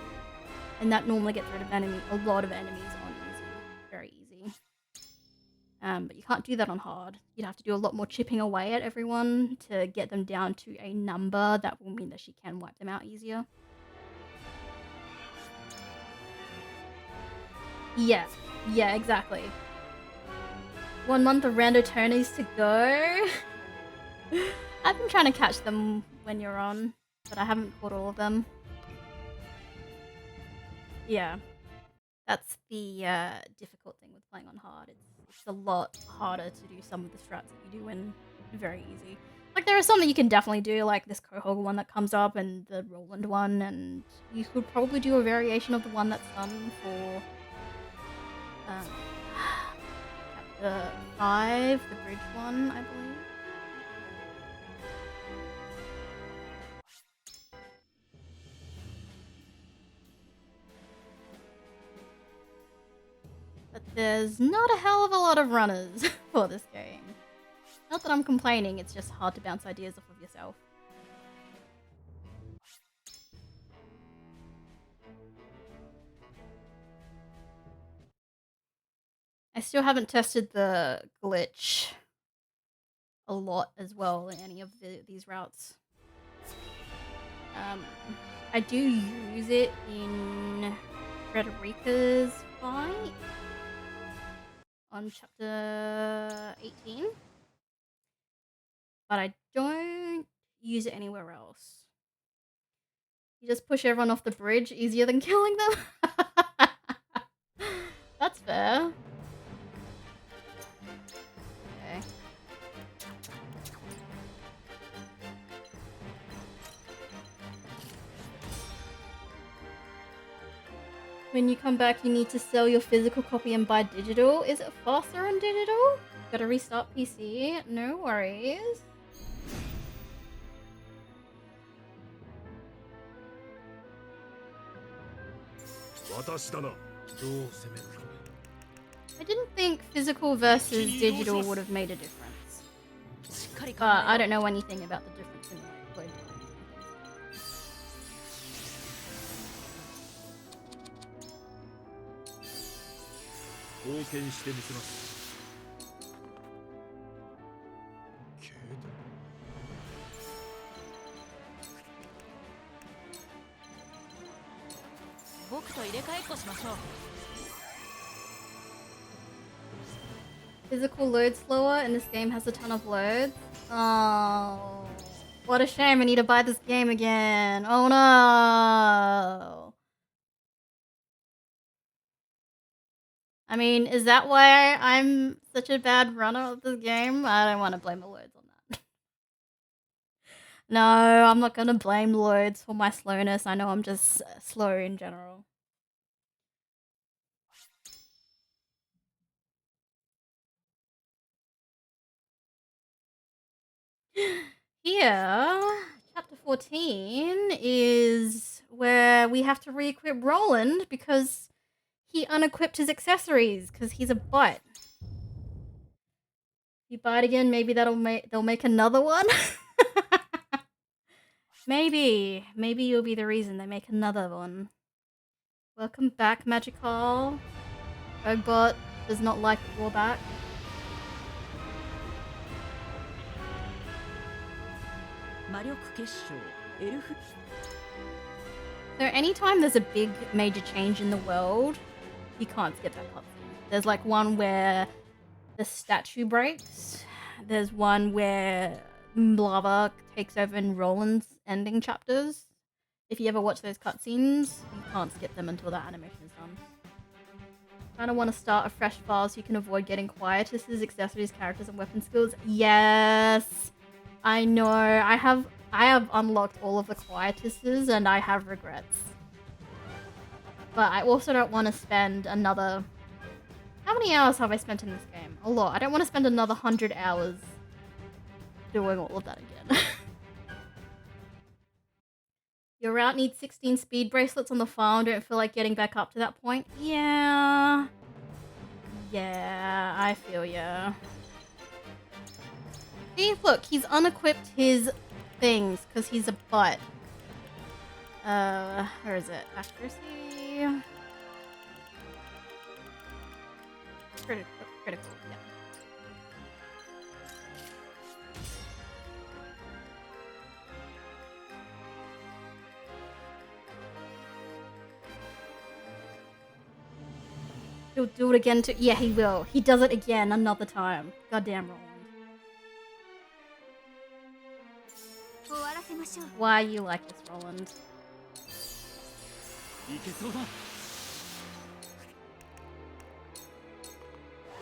And that normally gets rid of a lot of enemies on easy, very easy. But you can't do that on hard. You'd have to do a lot more chipping away at everyone to get them down to a number that will mean that she can wipe them out easier. Yeah, exactly. 1 month of rando tourneys to go. I've been trying to catch them when you're on, but I haven't caught all of them. Yeah, that's the difficult thing with playing on hard. It's a lot harder to do some of the strats that you do in very easy. Like, there are some that you can definitely do, like this Kohoga one that comes up and the Roland one, and you could probably do a variation of the one that's done for chapter 5, the bridge one, I believe. But there's not a hell of a lot of runners for this game. Not that I'm complaining, it's just hard to bounce ideas off of yourself. I still haven't tested the glitch a lot as well in any of these routes. I do use it in Frederica's fight on chapter 18, but I don't use it anywhere else. You just push everyone off the bridge, easier than killing them. That's fair. Okay. When you come back, you need to sell your physical copy and buy digital. Is it faster on digital? Gotta restart PC. No worries. I didn't think physical versus digital would have made a difference. But I don't know anything about the difference in like load times. 冒険してみせます。僕と入れ替えっこしましょう。 Physical load slower and this game has a ton of loads. Oh, what a shame. I need to buy this game again. Oh no. I mean, is that why I'm such a bad runner of this game? I don't want to blame the loads on that. No, I'm not going to blame loads for my slowness. I know I'm just slow in general. Here, chapter 14 is where we have to re-equip Roland because he unequipped his accessories because he's a butt. If you buy it again, maybe they'll make another one. Maybe you'll be the reason they make another one. Welcome back, Magical. Ogbot does not like that you're back. So anytime there's a big major change in the world, you can't skip that cutscene. There's like one where the statue breaks. There's one where lava takes over in Roland's ending chapters. If you ever watch those cutscenes, you can't skip them until that animation is done. Kinda want to start a fresh file so you can avoid getting quietuses, accessories, characters, and weapon skills. Yes! I know, I have unlocked all of the quietuses and I have regrets. But I also don't want to spend another... How many hours have I spent in this game? A lot. I don't want to spend another 100 hours doing all of that again. Your route needs 16 speed bracelets on the farm. Don't feel like getting back up to that point. Yeah, I feel ya. See, look, he's unequipped his things because he's a butt. Where is it? Accuracy. Critical, yeah. He'll do it again too. Yeah, he will. He does it again another time. Goddamn Roland. せましょう。 Why you like this, Roland? いけそうだ。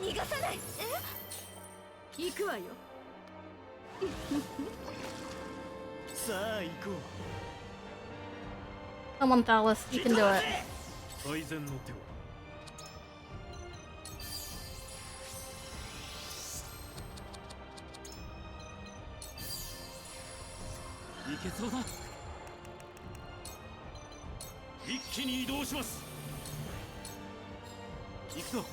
逃がさない。行くわよ。さあ行こ Come on, Thalos, you can do it. 最善の手はう。いけそうだ。一気に移動します。行くぞ。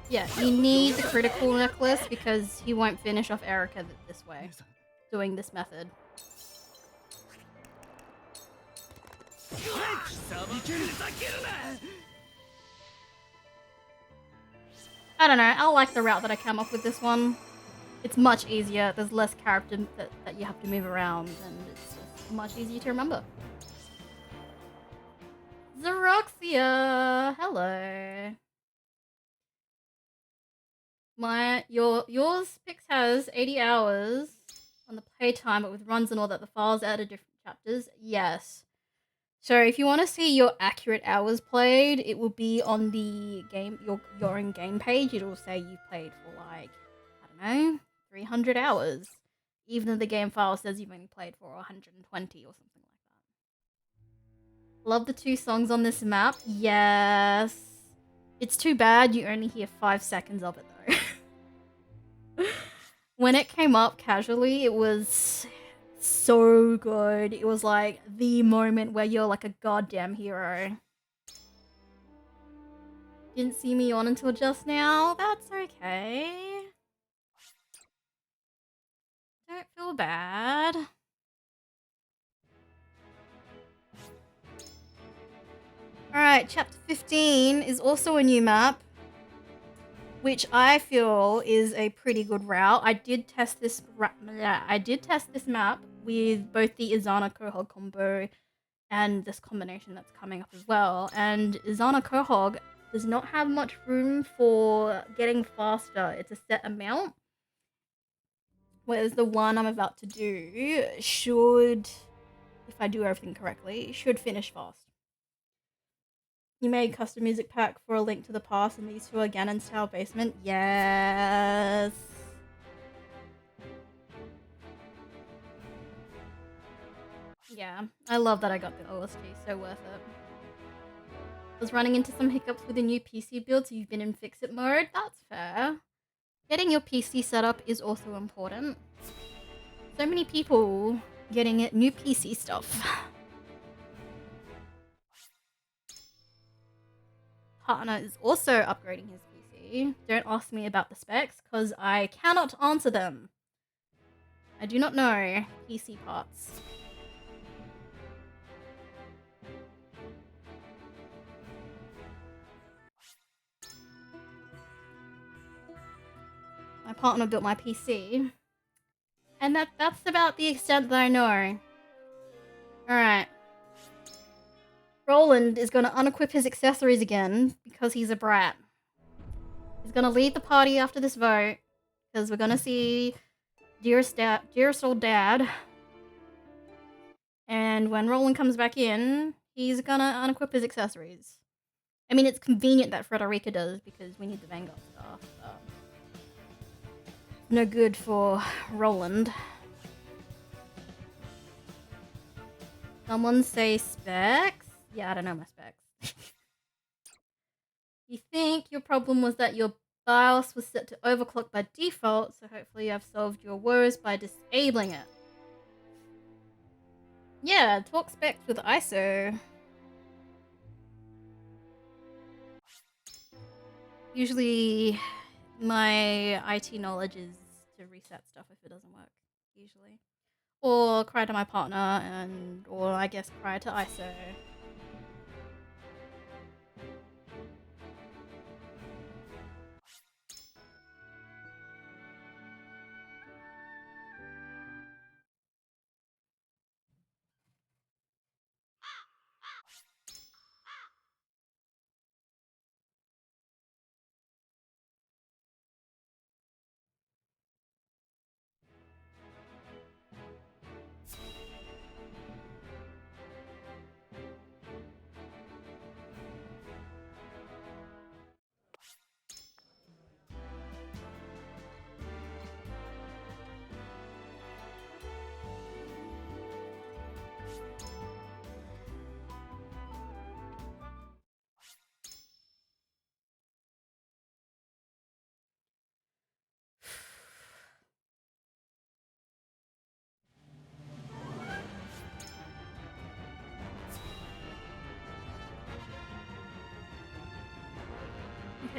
Yeah, you need the critical necklace because he won't finish off Erica this way, 姉さん doing this method. 貴様ふざけるな。 I don't know, I like the route that I came up with this one. It's much easier, there's less character that you have to move around, and it's just much easier to remember. Xeroxia! Hello. Yours Pix has 80 hours on the playtime, but with runs and all that, the files add different chapters. Yes. So if you want to see your accurate hours played, it will be on the game your own game page. It'll say you played for like, I don't know, 300 hours, even though the game file says you've only played for 120 or something like that. Love the 2 songs on this map. Yes. It's too bad you only hear 5 seconds of it though. When it came up casually, it was so good. It was like the moment where you're like a goddamn hero. Didn't see me on until just now. That's okay. Don't feel bad. Alright, chapter 15 is also a new map, which I feel is a pretty good route. I did test this map with both the Izana Quahog combo and this combination that's coming up as well. And Izana Quahog does not have much room for getting faster. It's a set amount. Whereas the one I'm about to do should, if I do everything correctly, should finish fast. You made custom music pack for A Link to the Past, and these 2 are Ganon's Tower Basement. Yes. Yeah, I love that I got the OST. So worth it. Was running into some hiccups with the new PC build, so you've been in fix-it mode. That's fair. Getting your PC set up is also important. So many people getting it new PC stuff. Partner is also upgrading his PC. Don't ask me about the specs, because I cannot answer them. I do not know PC parts. My partner built my PC. And that's about the extent that I know. Alright. Roland is going to unequip his accessories again because he's a brat. He's going to leave the party after this vote because we're going to see dearest old dad. And when Roland comes back in, he's going to unequip his accessories. I mean, it's convenient that Frederica does because we need the Vanguard stuff. But no good for Roland. Someone say specs? Yeah, I don't know my specs. You think your problem was that your BIOS was set to overclock by default, so hopefully I've solved your woes by disabling it. Yeah, talk specs with ISO. Usually my IT knowledge is to reset stuff if it doesn't work, usually. Or cry to my partner, or I guess cry to ISO.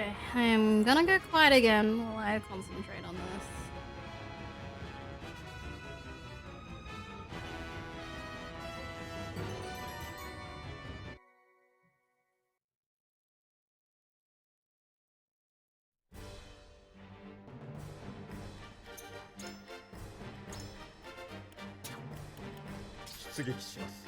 Okay, I'm gonna go quiet again while I concentrate on this. Shitsu 出撃します。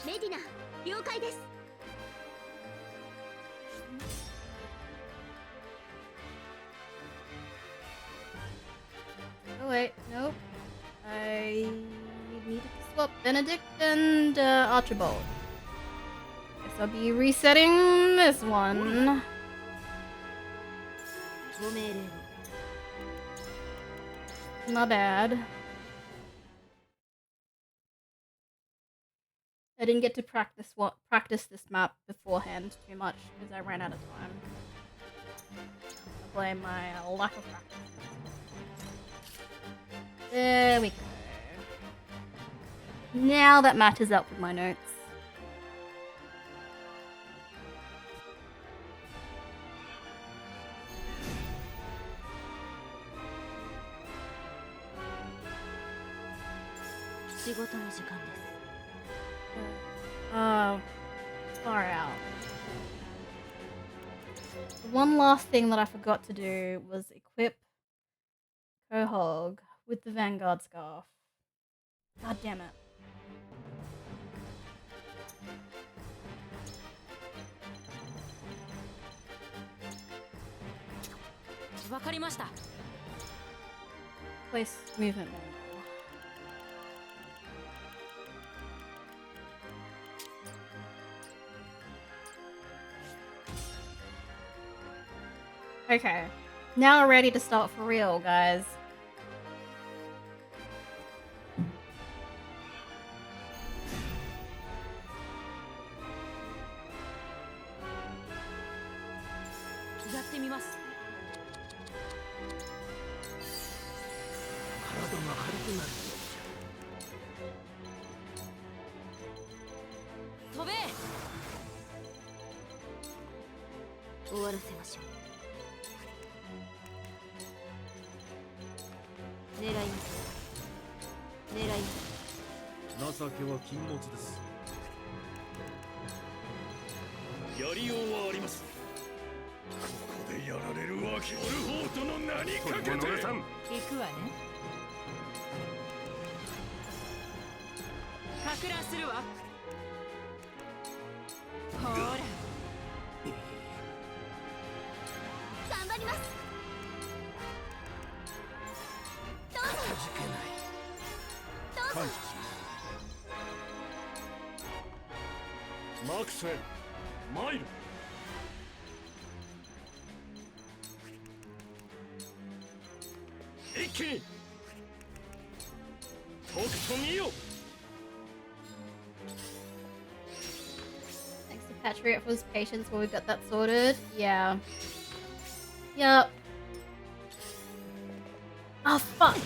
メディナ了解です。 Oh wait, nope. I need to swap Benedict and Archibald. Guess I'll be resetting this one. ご命令を。 Not bad. I didn't get to practice this map beforehand too much because I ran out of time. I blame my lack of practice. There we go. Now that matches up with my notes. Far out. One last thing that I forgot to do was equip Quahog with the Vanguard Scarf. God damn it. Place movement manual. Okay, now we're ready to start for real, guys. Maxwell, マイル。一気に。とくと見よ。 Thanks to Patriot for his patience while we got that sorted. Yeah. Yep. Oh fuck.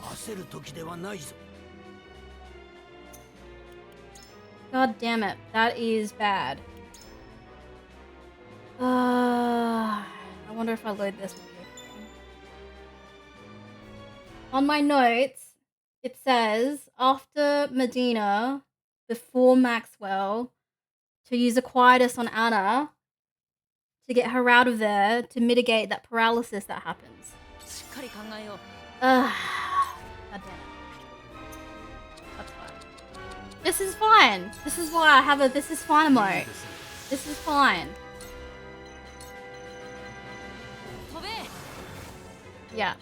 焦る時ではないぞ。 God damn it. That is bad. I wonder if I load this with you. On my notes, it says after Medina, before Maxwell, to use a quietus on Anna to get her out of there to mitigate that paralysis that happens. God damn it. That's fine. This is fine. This is why I have a this is fine emote. This is fine. Yeah.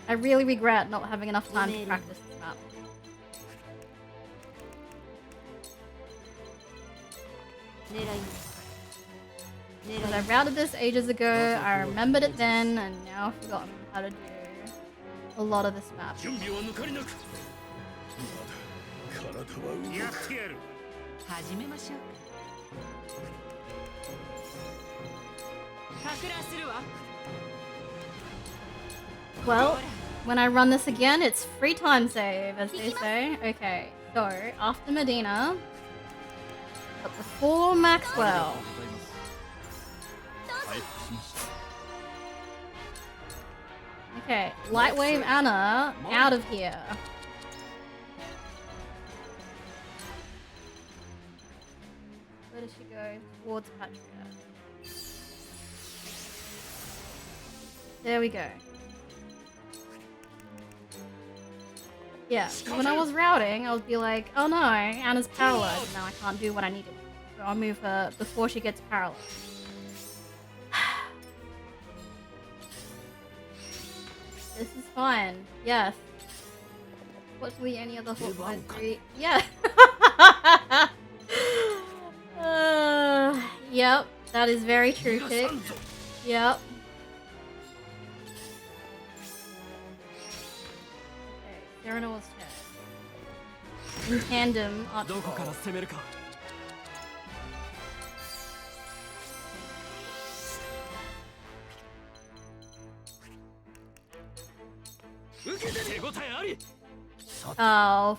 I really regret not having enough time to practice this map. Because I routed this ages ago, I remembered it then, and now I've forgotten how to do a lot of this map. 準備は抜かりなく。まだ体は動く。始めましょうか。Well, when I run this again, it's free time save, as they say. Okay, so after Medina, but before Maxwell. 回復しました Okay, Lightwave Anna out of here. Where does she go? Towards Patria. There we go. Yeah, when I was routing, I would be like, oh no, Anna's paralyzed, and now I can't do what I needed. So I'll move her before she gets paralyzed. This is fine. Yes. Fortunately, any other Hotline 3. Yeah. Yep. That is very true, Pick. Yep. Okay, Sereno's turn. In tandem, どこから攻めるか 手応えあり Oh,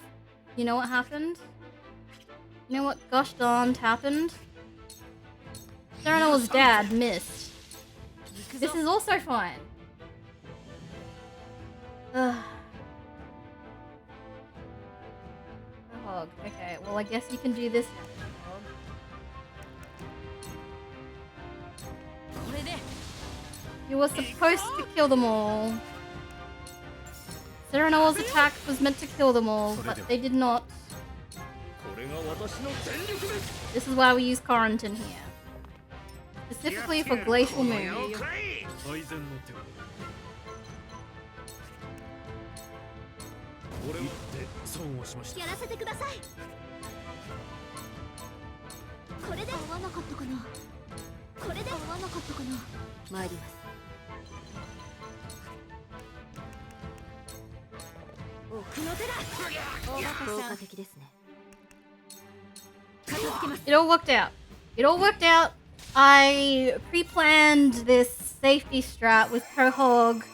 you know what happened? You know what gosh darned happened? Sereno's dad missed. This is also fine. Ugh. Hog. Okay, well I guess you can do this now. Hog. You were supposed to kill them all. Sereno's attack was meant to kill them all, but they did not. これが私の全力です This is why we use Corentin here. Specifically for Glacial Moon. 最善の手を俺をって損をしましたやらせてくださいこれで合わなかったかなこれで合わなかったかな参ります奥の手だ効果的ですね It all worked out. It all worked out. I pre-planned this safety strat with Cohog.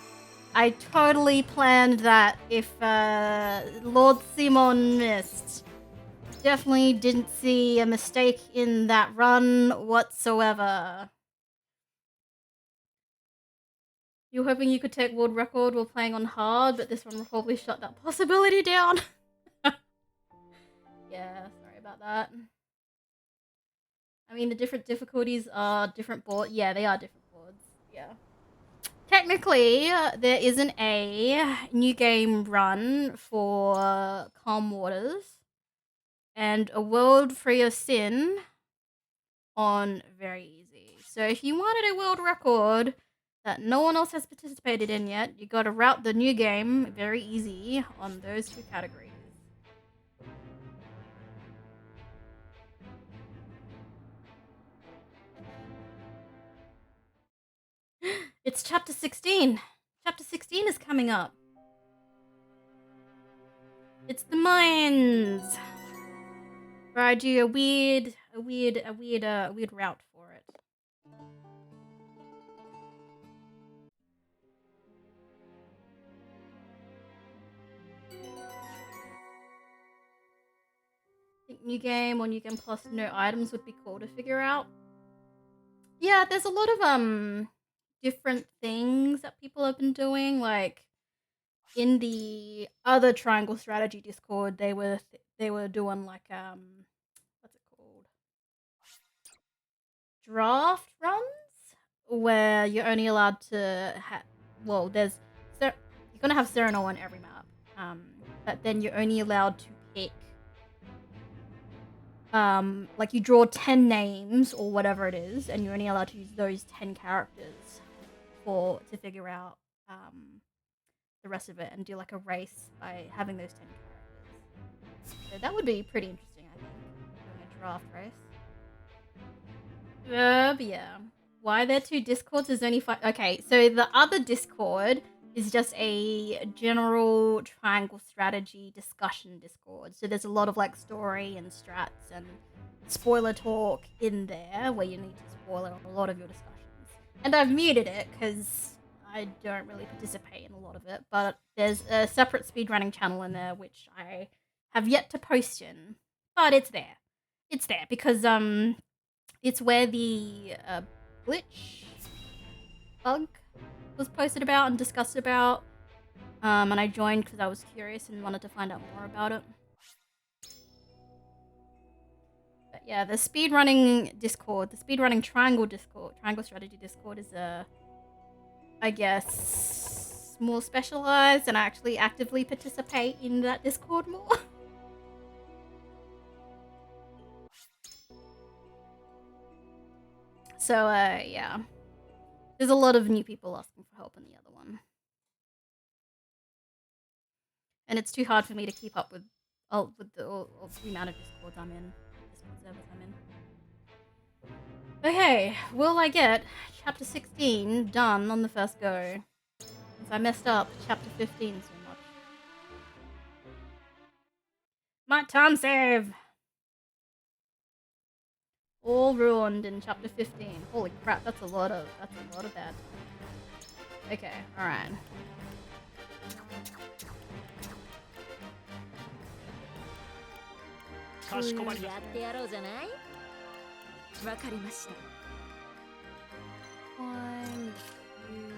I totally planned that if Lord Simon missed. Definitely didn't see a mistake in that run whatsoever. You were hoping you could take world record while playing on hard, but this one will probably shut that possibility down. Yeah, sorry about that. I mean, the different difficulties are different boards. Yeah, they are different boards. Yeah. Technically, there isn't a new game run for Calm Waters and a World Free of Sin on Very Easy. So if you wanted a world record that no one else has participated in yet, you gotta route the new game Very Easy on those two categories. It's chapter 16. Chapter 16 is coming up. It's the mines. Where I do a weird route for it. I think new game or new game plus no items would be cool to figure out. Yeah, there's a lot of different things that people have been doing. Like in the other Triangle Strategy Discord, they were doing like what's it called? Draft runs where you're only allowed to well, you're gonna have Sereno on every map, but then you're only allowed to pick like you draw 10 names or whatever it is, and you're only allowed to use those 10 characters to figure out the rest of it and do like a race by having those 10 characters. So that would be pretty interesting, I think, doing a draft race. But yeah. Why there are two Discords? There's only 5. Okay, so the other Discord is just a general Triangle Strategy discussion Discord. So there's a lot of like story and strats and spoiler talk in there where you need to spoiler a lot of your discussions. And I've muted it because I don't really participate in a lot of it, but there's a separate speedrunning channel in there which I have yet to post in, but it's there. It's there because it's where the glitch bug was posted about and discussed about, and I joined because I was curious and wanted to find out more about it. But yeah, the speedrunning Discord, the speedrunning Triangle Discord, Triangle Strategy Discord is I guess, more specialized, and I actually actively participate in that Discord more. So, yeah. There's a lot of new people asking for help in the other one. And it's too hard for me to keep up with the amount of Discords I'm in. Discord servers I'm in. Okay, will I get chapter 16 done on the first go? Since I messed up chapter 15 so much. My time save! All ruined in chapter 15. Holy crap, that's a lot of bad. Okay, alright. かしこまりましやってやろうじゃない。わかりました。 One, two,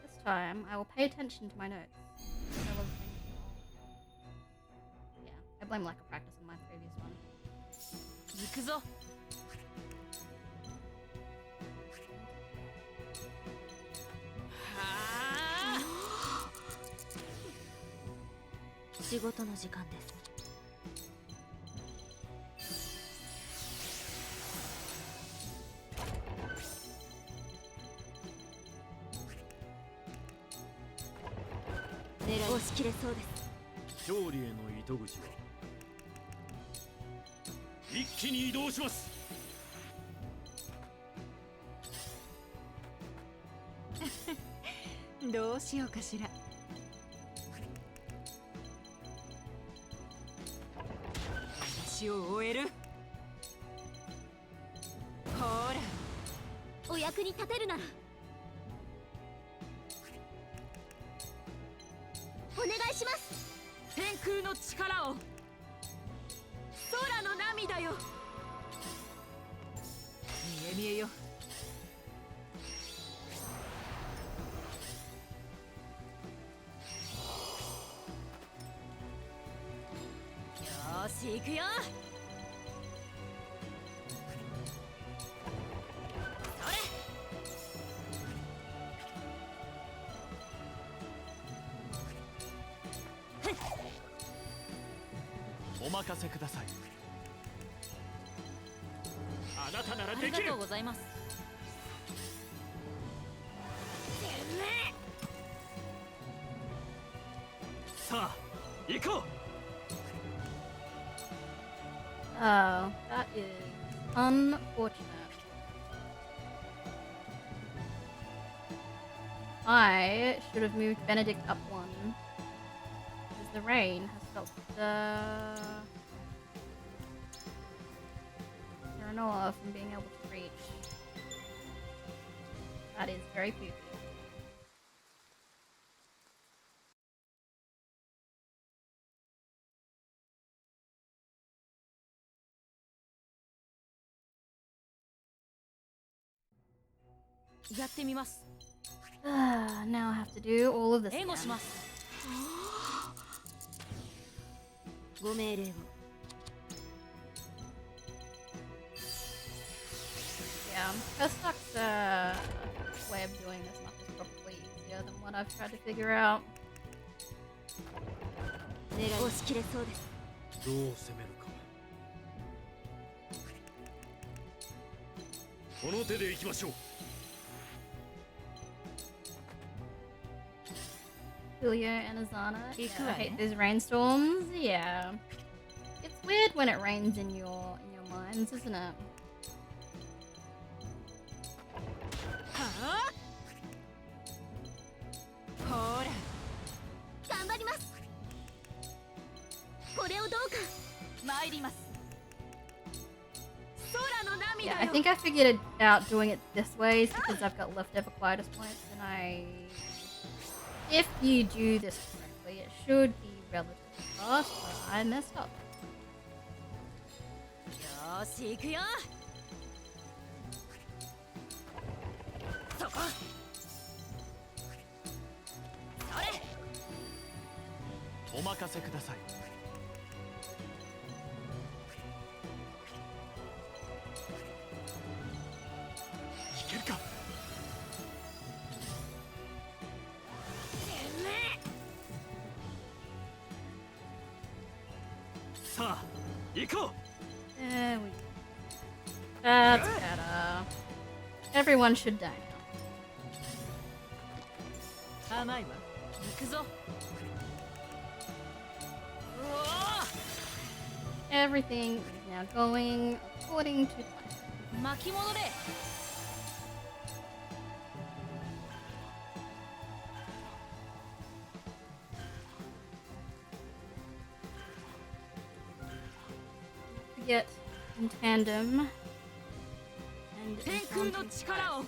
This time, I will pay attention to my notes. I wasn't thinking. Yeah, I blame lack of practice on my previous one. 行くぞ。仕事の時間です。狙い押し切れそうです。勝利への糸口は一気に移動します。どうしようかしら。私を終える。ほら。お役に立てるなら。お願いします。天空の力を。空の涙よ。見え見えよ。よし行くよ。それ。お任せください。あなたならあできる。りがとうございます。さあ、行こう。 Oh, that is unfortunate. I should have moved Benedict up one, because the rain has stopped Serenoa from being able to reach. That is very poopy. やってみます。 Now I have to do all of this 援護 again. します。ご命令を。 Yeah, Perstock's way of doing this map is probably easier than what I've tried to figure out. 狙い押し切れそうです。どう攻めるか。この手で行きましょう。 Julio and Azana. You Yeah, I could. hate these rainstorms. Yeah, it's weird when it rains in your mines, isn't it? はあ。か。参ります。空の Yeah, 涙 I よ。 think I figured it out doing it this way is because I've got leftover Quietus points, and if you do this correctly, it should be relatively fast, but I messed up. よーし行くよ。そこ。それ。お任せください。いけるか。さあ、行こう。 There we go. That's better. Everyone should die now. 甘いわ。行くぞ。うわ Everything is now going according to plan. ー巻き戻れ。 Get in tandem and 天空の encounter 力を。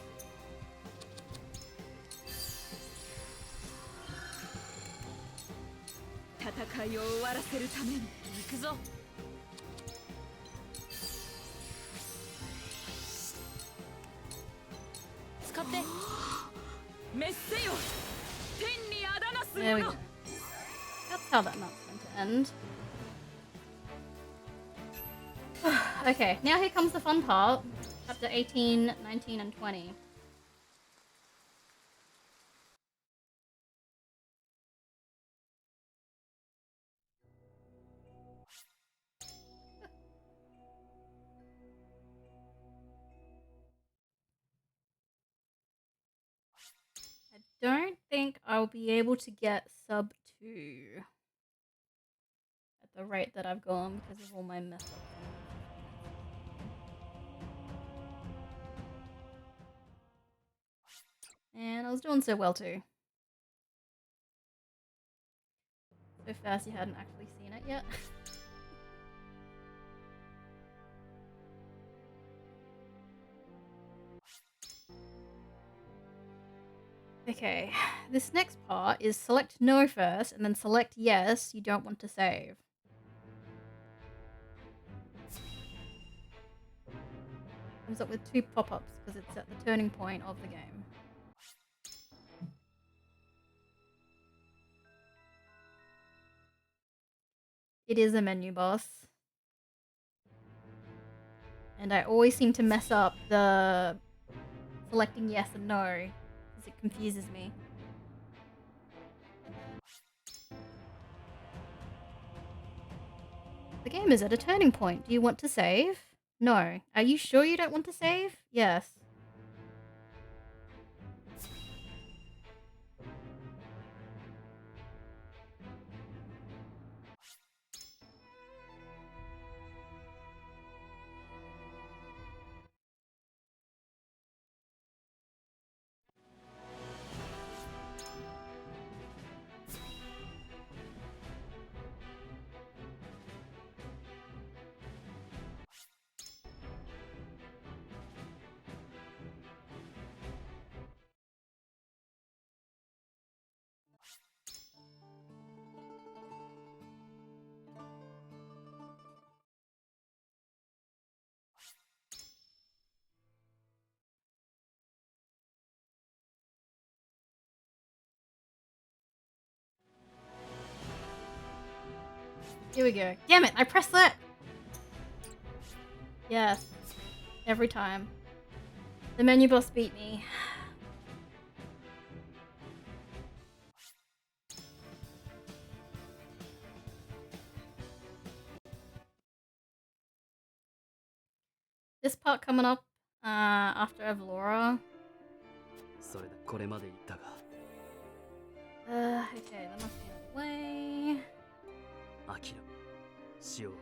戦いを終わらせるために行くぞ。使って滅せよ。天にあだなす There we 者 go. That's how that map's going to end. Okay, now here comes the fun part. Chapter 18, 19, and 20. I don't think I'll be able to get sub 2 at the rate that I've gone because of all my mess ups. And I was doing so well too. So fast you hadn't actually seen it yet. Okay, this next part is select no first and then select yes you don't want to save. Comes up with 2 pop-ups because it's at the turning point of the game. It is a menu boss. And I always seem to mess up the selecting yes and no because it confuses me. The game is at a turning point. Do you want to save? No. Are you sure you don't want to save? Yes. Here we go. Damn it, I pressed that! Yes. Every time. The menu boss beat me. This part coming up after Avalora. それでこれまで言ったが Okay, that must be the way. アキラしよう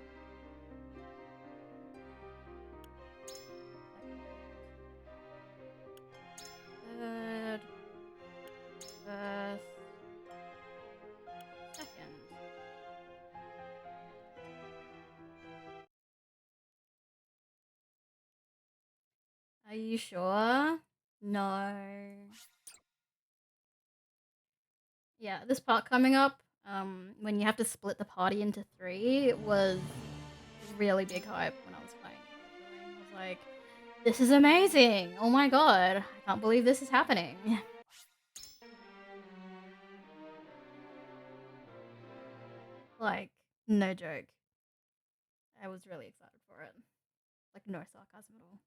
Third. First. Second. Are you sure? No. Yeah, this part coming up, when you have to split the party into 3, it was really big hype when I was playing. I was like, this is amazing! Oh my god, I can't believe this is happening. Like, no joke. I was really excited for it. Like, no sarcasm at all.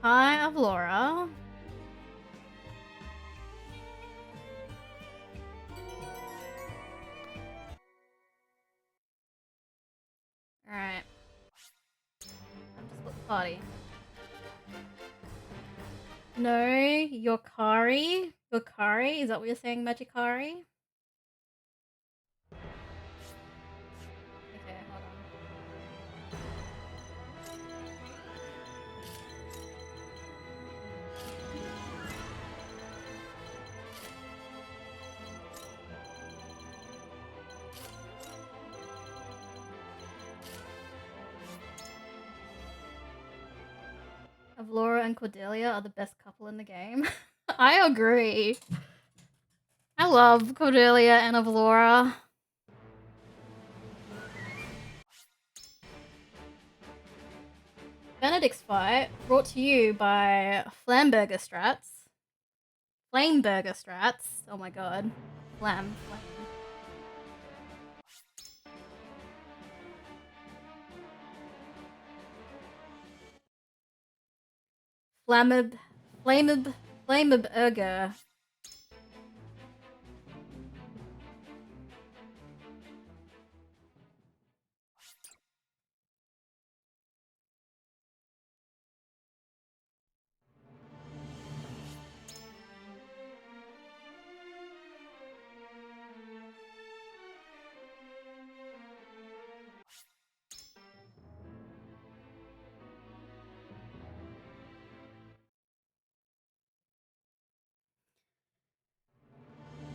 Hi, Avlora. Alright. I'm just with the party. No, Yokari? Yokari? Is that what you're saying, Magikari? Okay, hold on. Avlora and Cordelia are the best couple in the game. I agree. I love Cordelia and Avlora. Benedict's fight brought to you by Flamburger Strats. Flameburger Strats. Oh my god. Flame. Flameburger.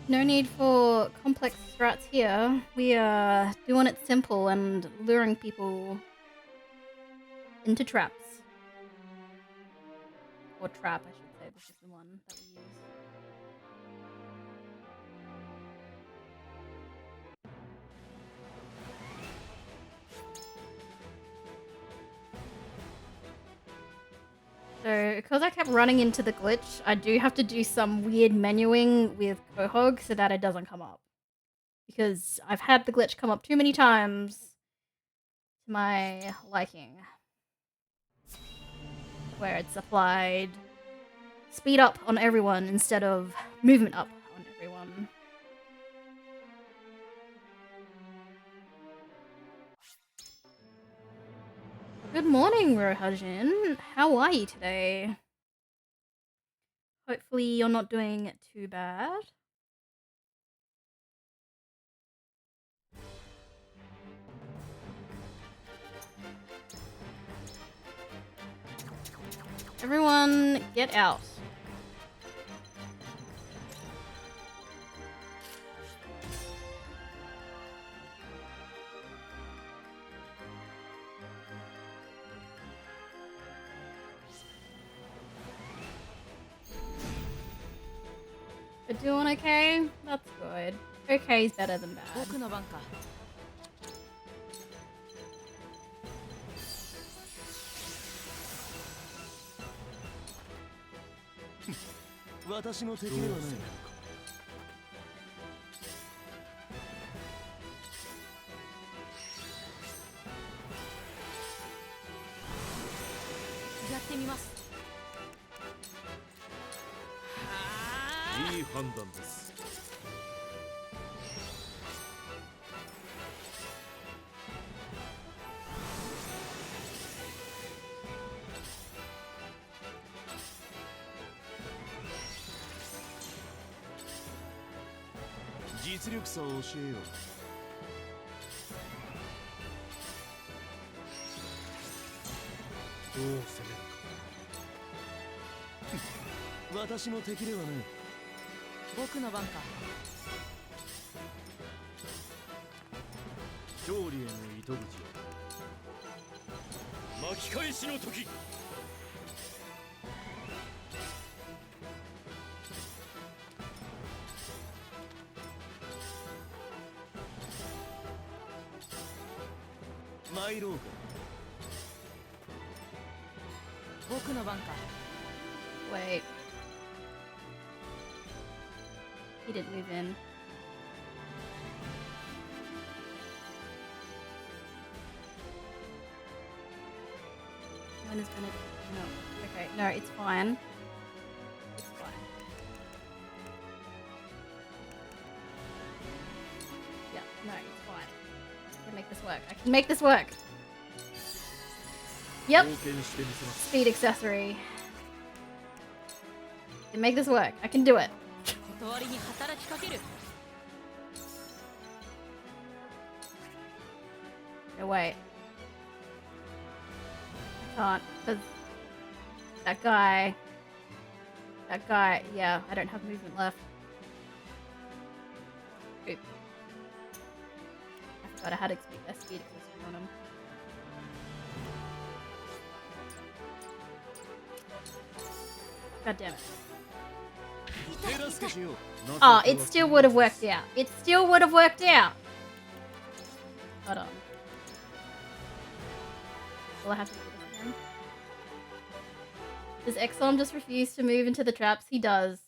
No need for complex strats here. We are doing it simple and luring people into traps. Or trap, I should say. This is the one that we use. So, because I kept running into the glitch, I do have to do some weird menuing with Quahog so that it doesn't come up. Because I've had the glitch come up too many times to my liking. Where it's applied speed up on everyone instead of movement up on everyone. Good morning, Rohajin. How are you today? Hopefully you're not doing too bad. Everyone, get out. We're doing okay? That's good. Okay is better than bad. 僕の番か。私の敵ではない。やってみます。いい判断です。実力差を教えよう。どう攻めるか。私の敵ではない。僕の番か。勝利への糸口を。巻き返しの時。参ろうか。僕の番か。 Wait. He didn't move in. When is Benedict? No. Okay, no, it's fine. It's fine. Yeah, no, it's fine. I can make this work. I can make this work. Yep. 冒険してみせます。 Speed accessory. I can make this work. I can do it. 断りに働きかける。 No, wait. I can't, because that guy, yeah, I don't have movement left. Oop. I forgot I had a speed accessory on him. God damn it. 手助けしよう。 Oh, it still would have worked out. It still would have worked out. Hold on. Will I have to do this again? Does Exxon just refuse to move into the traps? He does.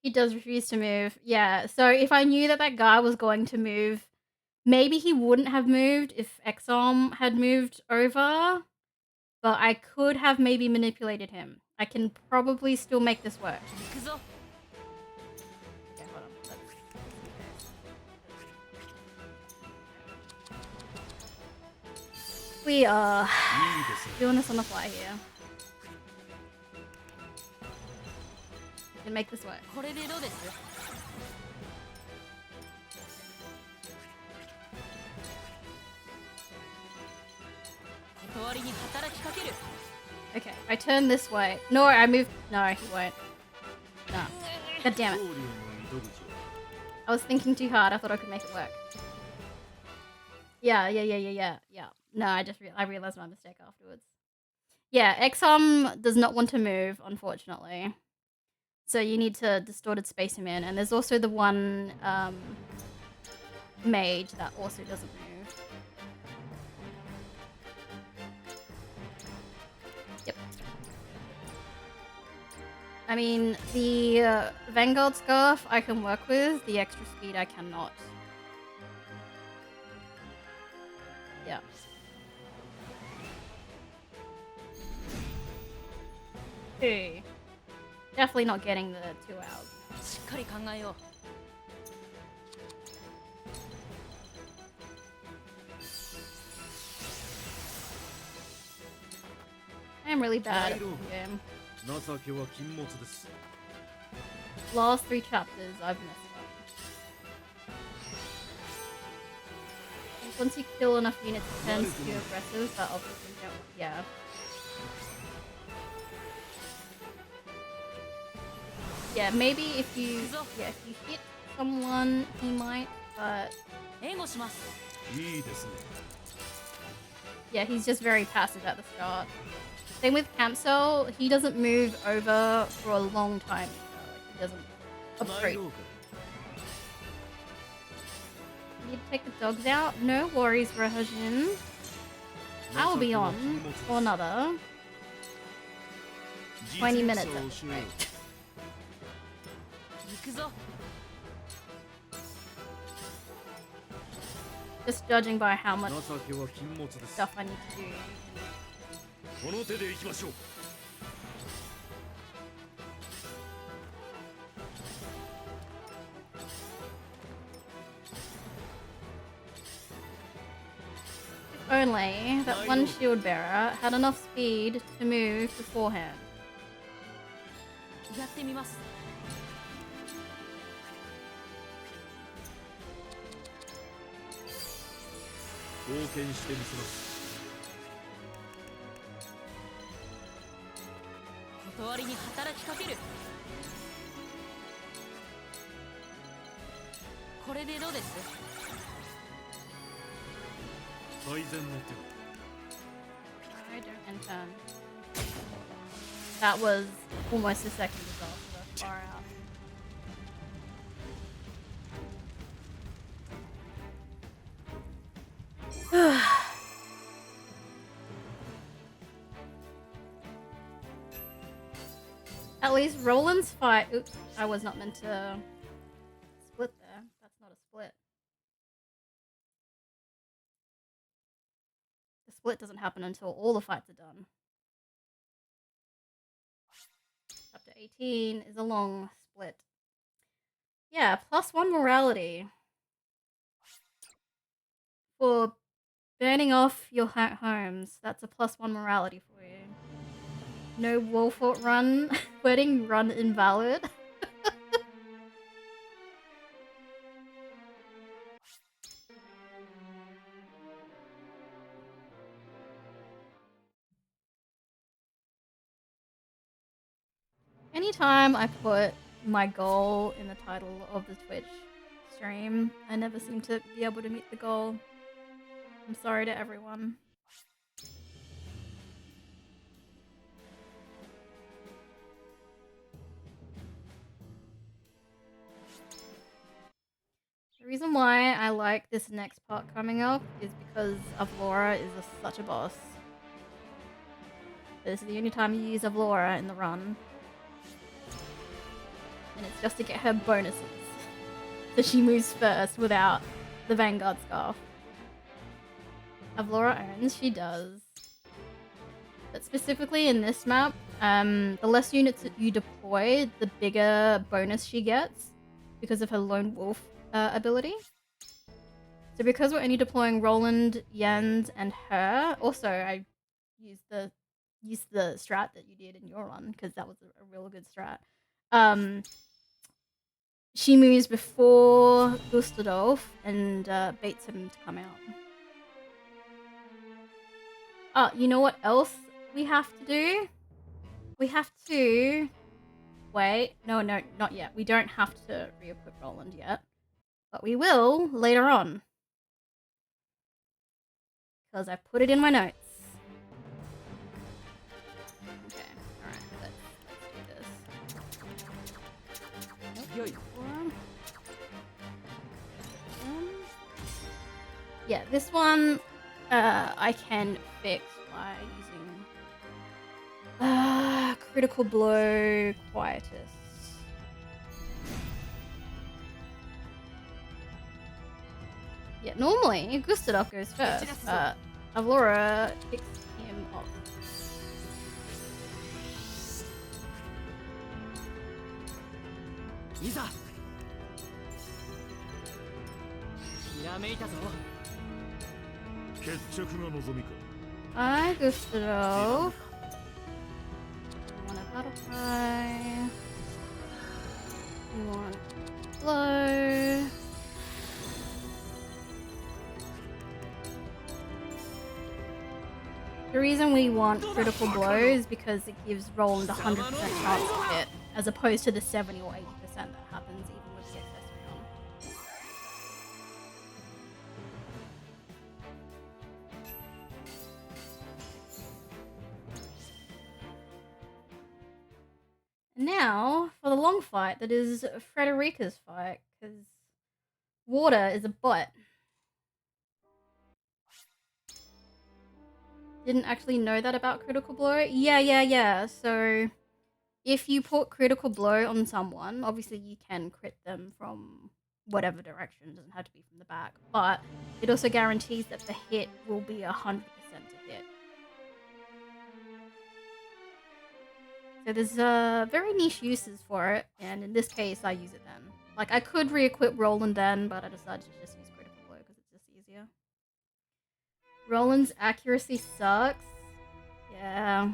He does refuse to move. Yeah, so if I knew that that guy was going to move, maybe he wouldn't have moved if Exxon had moved over. But I could have maybe manipulated him. I can probably still make this work. 行くぞ。 Okay, hold on. We are いいですね。 doing this on the fly here. We can make this work. これでどうです？ 断りに働きかける。 Okay, I turn this way. No, I move. No, he won't. No. God damn it. 棟梁の糸口を。 I was thinking too hard. I thought I could make it work. Yeah. No, I realized my mistake afterwards. Yeah, XOM does not want to move, unfortunately. So you need to distorted space him in. And there's also the one mage that also doesn't move. Yep. I mean, the Vanguard Scarf I can work with, the extra speed I cannot. Yeah. Two. Definitely not getting the 2 hours. しっかり考えよう。 I am really bad at this game. 情けは禁物です。 Last 3 chapters, I've messed up. Once you kill enough units, it tends to be aggressive, but obviously don't. Yeah. Yeah, maybe if you hit someone, he might, but 援護します。 いいですね。 yeah, he's just very passive at the start. Same with Campsell, he doesn't move over for a long time. He doesn't 参 upgrade. ろうか。 Need to take the dogs out? No worries, Rahajin. I will be on for another 20 minutes at this rate. 行くぞ。 Just judging by how much 情けは禁物です。 stuff I need to do. この手で行きましょう。 If only that one shield bearer had enough speed to move beforehand. やってみます。 冒険してみせます。 断りに働きかける。これでどうです？ 最善の手を。No, don't end turn. That was almost a second as well, so that's far out. At least Roland's fight. Oops, I was not meant to split there. That's not a split. The split doesn't happen until all the fights are done. Chapter 18 is a long split. Yeah, +1 morality. For burning off your homes, that's a +1 morality for you. No Wolfort run, wedding run invalid. Anytime I put my goal in the title of the Twitch stream, I never seem to be able to meet the goal. I'm sorry to everyone. The reason why I like this next part coming up is because Avlora is such a boss. This is the only time you use Avlora in the run. And it's just to get her bonuses. So she moves first without the Vanguard Scarf. Avlora owns, she does. But specifically in this map, the less units that you deploy, the bigger bonus she gets because of her Lone Wolf ability. So because we're only deploying Roland, Jens, and her, also I used the strat that you did in your run because that was a real good strat. She moves before Gustadolf and baits him to come out. Oh, you know what else we have to do? We have to... Wait, no, not yet. We don't have to re-equip Roland yet. But we will later on. Because I put it in my notes. Okay, alright, let's do this. Yeah, this one I can fix by using Critical Blow Quietus. Yeah, normally Gustadolf goes first, but Avlora picks him off. Hi, Gustadolf. You want a battle cry? You want blow? The reason we want critical blow is because it gives Roland 100% chance to hit, as opposed to the 70 or 80% that happens even with the accessory on. Now, for the long fight, that is Frederica's fight, because water is a butt. Didn't actually know that about Critical Blow? Yeah. So, if you put Critical Blow on someone, obviously you can crit them from whatever direction, it doesn't have to be from the back, but it also guarantees that the hit will be 100% to hit. So there's very niche uses for it, and in this case I use it then. Like, I could re-equip Roland then, but I decided to just use Critical Blow because it's just easier. Roland's accuracy sucks. Yeah.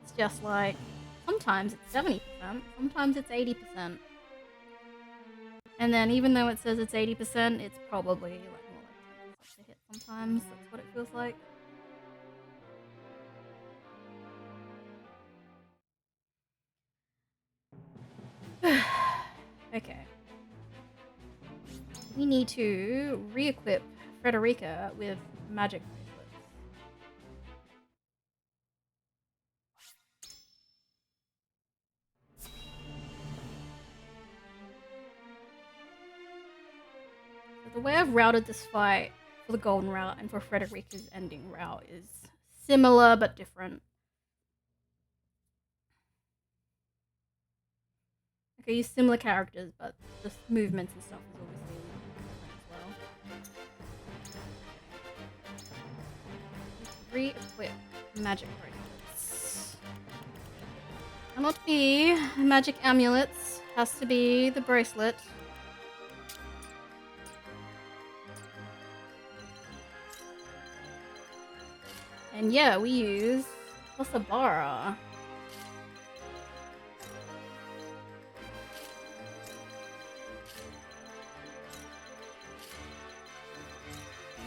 It's just like, sometimes it's 70%, sometimes it's 80%. And then even though it says it's 80%, it's probably like more like 10% to hit sometimes. That's what it feels like. Okay. we need to re-equip Frederica with magic bracelets. So the way I've routed this fight for the golden route and for Frederica's ending route is similar but different. Okay, use similar characters, but the movements and stuff is obviously different as well. Re-equip magic bracelets. Cannot be magic amulets. Has to be the bracelet. And yeah, we use Osabara.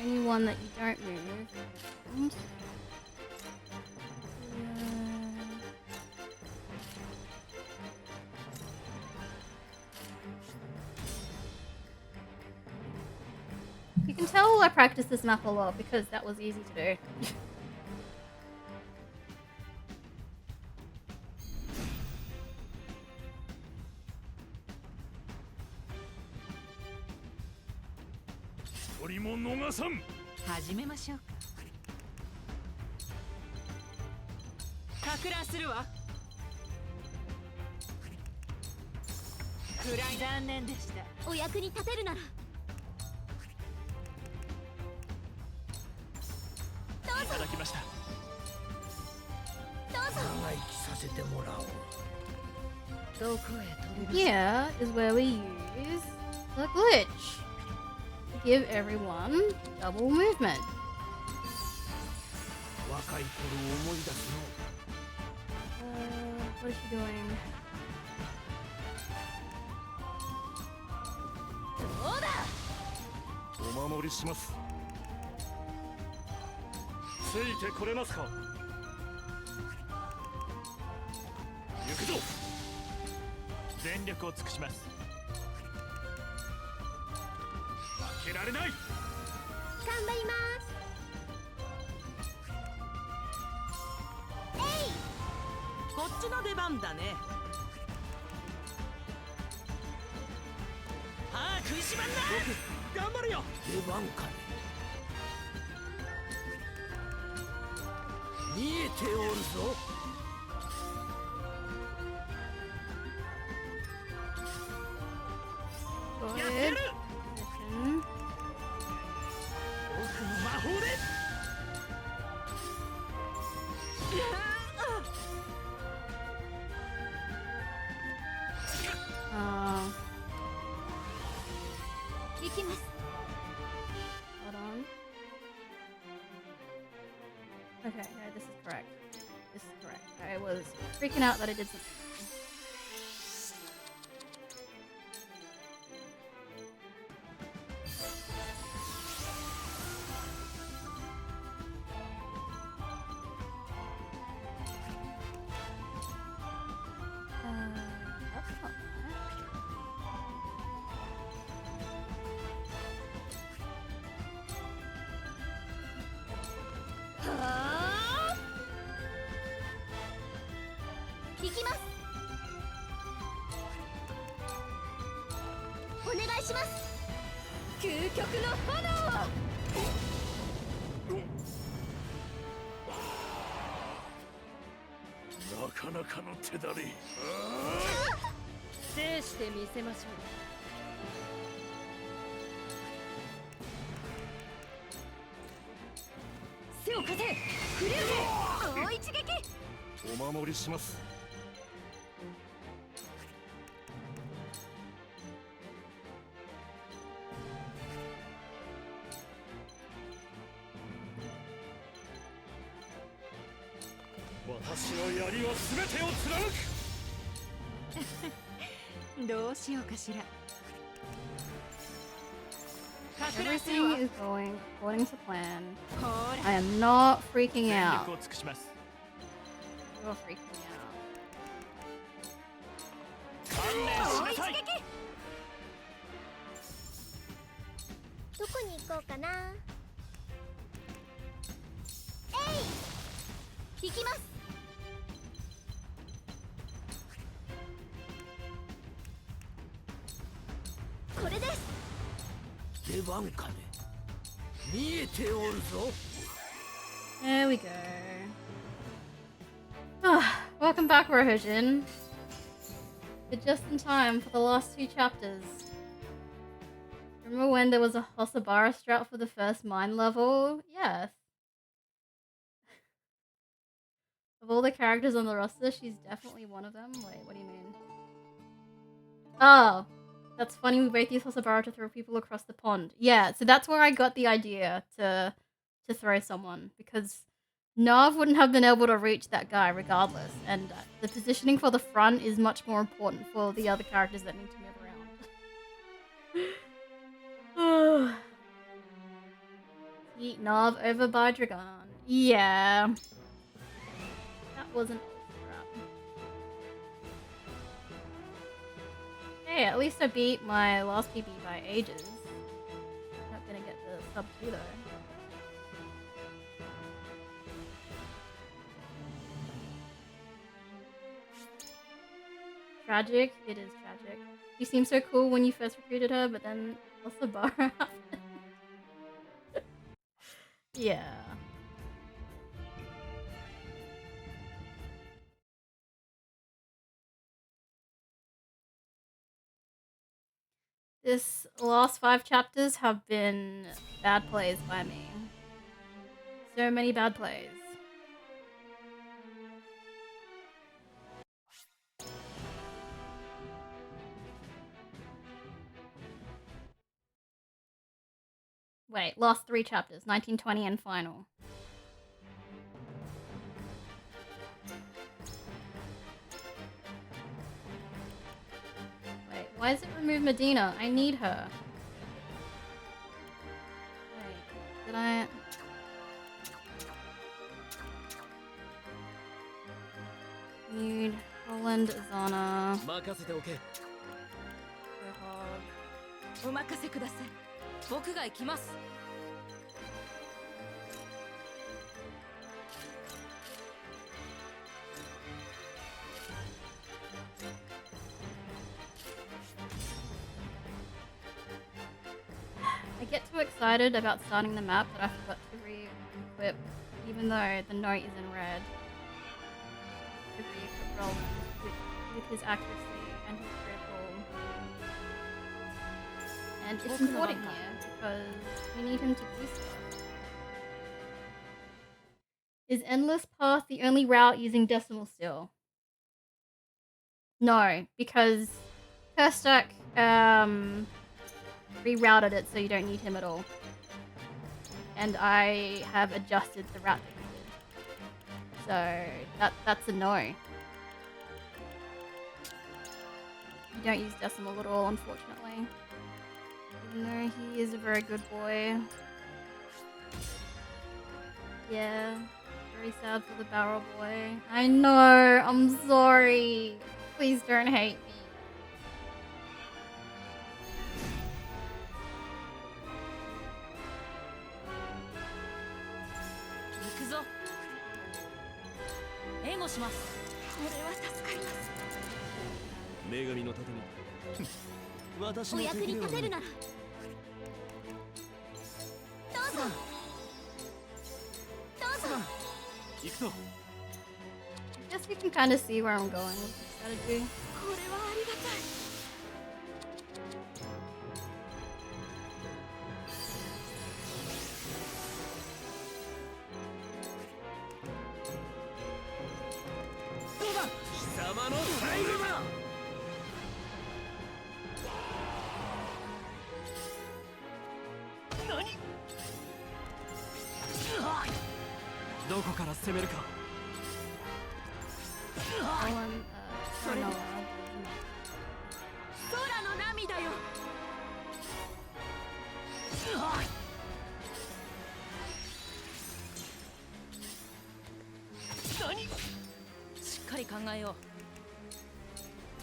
Anyone that you don't move. And, you can tell I practiced this map a lot because that was easy to do.始めましょうかかく乱するわ暗い残念でしたお役に立てるならいただきましたどうぞ長生きさせてもらおうどこへ飛び Here is where we use the glitch to give everyone double movement. 若い頃を思い出すの What is she doing? どうだお守りします。ついてこれますか。行くぞ。全力を尽くします負けられない頑張りますえいこっちの出番だねああ食いしばんな頑張るよ出番かね見えておるぞ Good. やってやる Position. 僕の魔法で 行きます Hold on. Okay, no, this is correct. This is correct. I was freaking out that I did something. That's not right.行きますお願いします究極の炎なかなかの手だれ。制してみせましょう背を貸せ振り抜け大一撃お守りします。私の槍は全てを貫く。どうしようかしらかく乱する Everything わ is going according to plan. ほら I am not freaking 全 out. 力を尽くします You're freaking out. 観念しなさいこに行こうかな。えい、行きます。これです。出番かね。見えておるぞ。 There we go. Welcome back, Rohojin. You're just in time for the last 2 chapters. Remember when there was a Hosobara strat for the first mine level? Yes. Of all the characters on the roster, she's definitely one of them. Wait, what do you mean? Oh, that's funny. We both use Hosobara to throw people across the pond. Yeah, so that's where I got the idea to throw someone, because Nav wouldn't have been able to reach that guy regardless, and the positioning for the front is much more important for the other characters that need to move around. Eat Nav over by Dragon. Yeah. That wasn't crap. Hey, at least I beat my last PB by ages. Not gonna get the sub 2 though. Tragic? It is tragic. She seemed so cool when you first recruited her, but then Hosobara happened. Yeah. This last 5 chapters have been bad plays by me. So many bad plays. Wait, last 3 chapters, 19, 20, and final. Wait, why does it remove Medina? I need her. Wait, did I... Need Roland, Zana, 任せておけ。 Rohog. お任せください。僕が行きます。 I get too excited about starting the map that I forgot to re-equip, even though the note is in red. To re-equip Roland with his accuracy and his critical. And it's important here because we need him to do stuff. Is Endless Path the only route using Decimal still? No, because Kerstack rerouted it so you don't need him at all. And I have adjusted the route that he did. So that's a no. You don't use Decimal at all, unfortunately. Even though he is a very good boy. Yeah, very sad for the barrel boy. I know, I'm sorry. Please don't hate me. Megami の盾に私のお役に立てるなら。どうぞ。どうぞ。行くぞ。 I guess you can kind of see where I'm going with this strategy. これはありがたい。 貴様の最後だ。何？どこから攻めるか。 Roland, Noah. 空の涙よ。何？しっかり考えよう。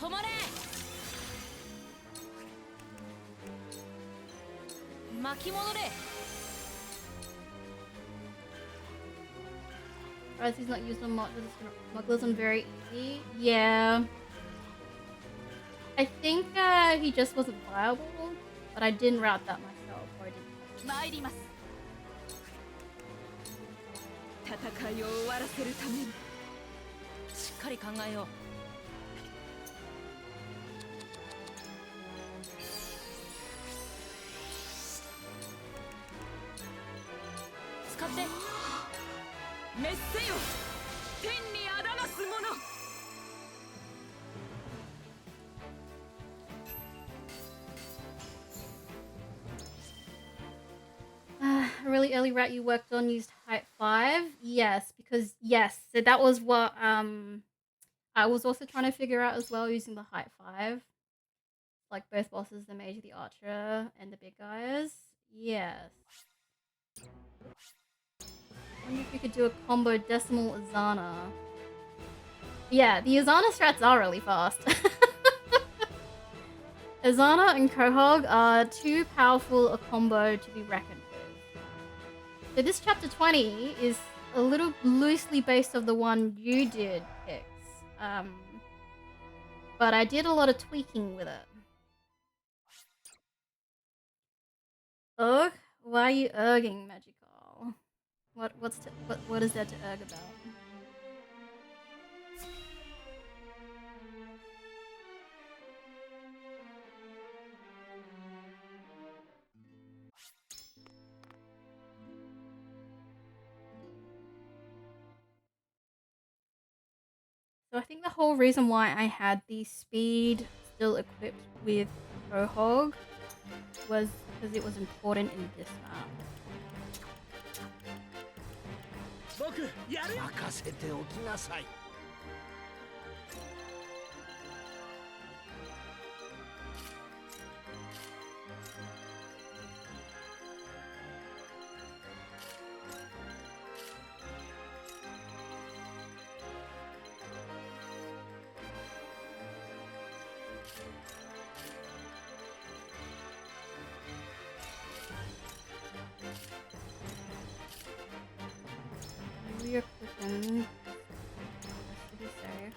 止まれ。巻き戻れ Surprised he's not used on smugglers and very easy. Yeah. I think he just wasn't viable, but I didn't route that myself, or I didn't. 参ります戦いを終わらせるためにしっかり考えよう使って滅せよ天にあだなす者 A really early route you worked on used height 5? Yes, because yes, so that was what I was also trying to figure out as well using the height 5. Like both bosses, the mage, the archer, and the big guys. Yes. I wonder if we could do a combo decimal Azana. Yeah, the Azana strats are really fast. Azana and Quahog are too powerful a combo to be reckoned with. So this chapter 20 is a little loosely based off the one you did, Pix. But I did a lot of tweaking with it. Ugh? Why are you erging, Magical? What is there to erg about? So I think the whole reason why I had the speed still equipped with Quahog was because it was important in this map. 僕やる任せておきなさい We are cooking. What did he say?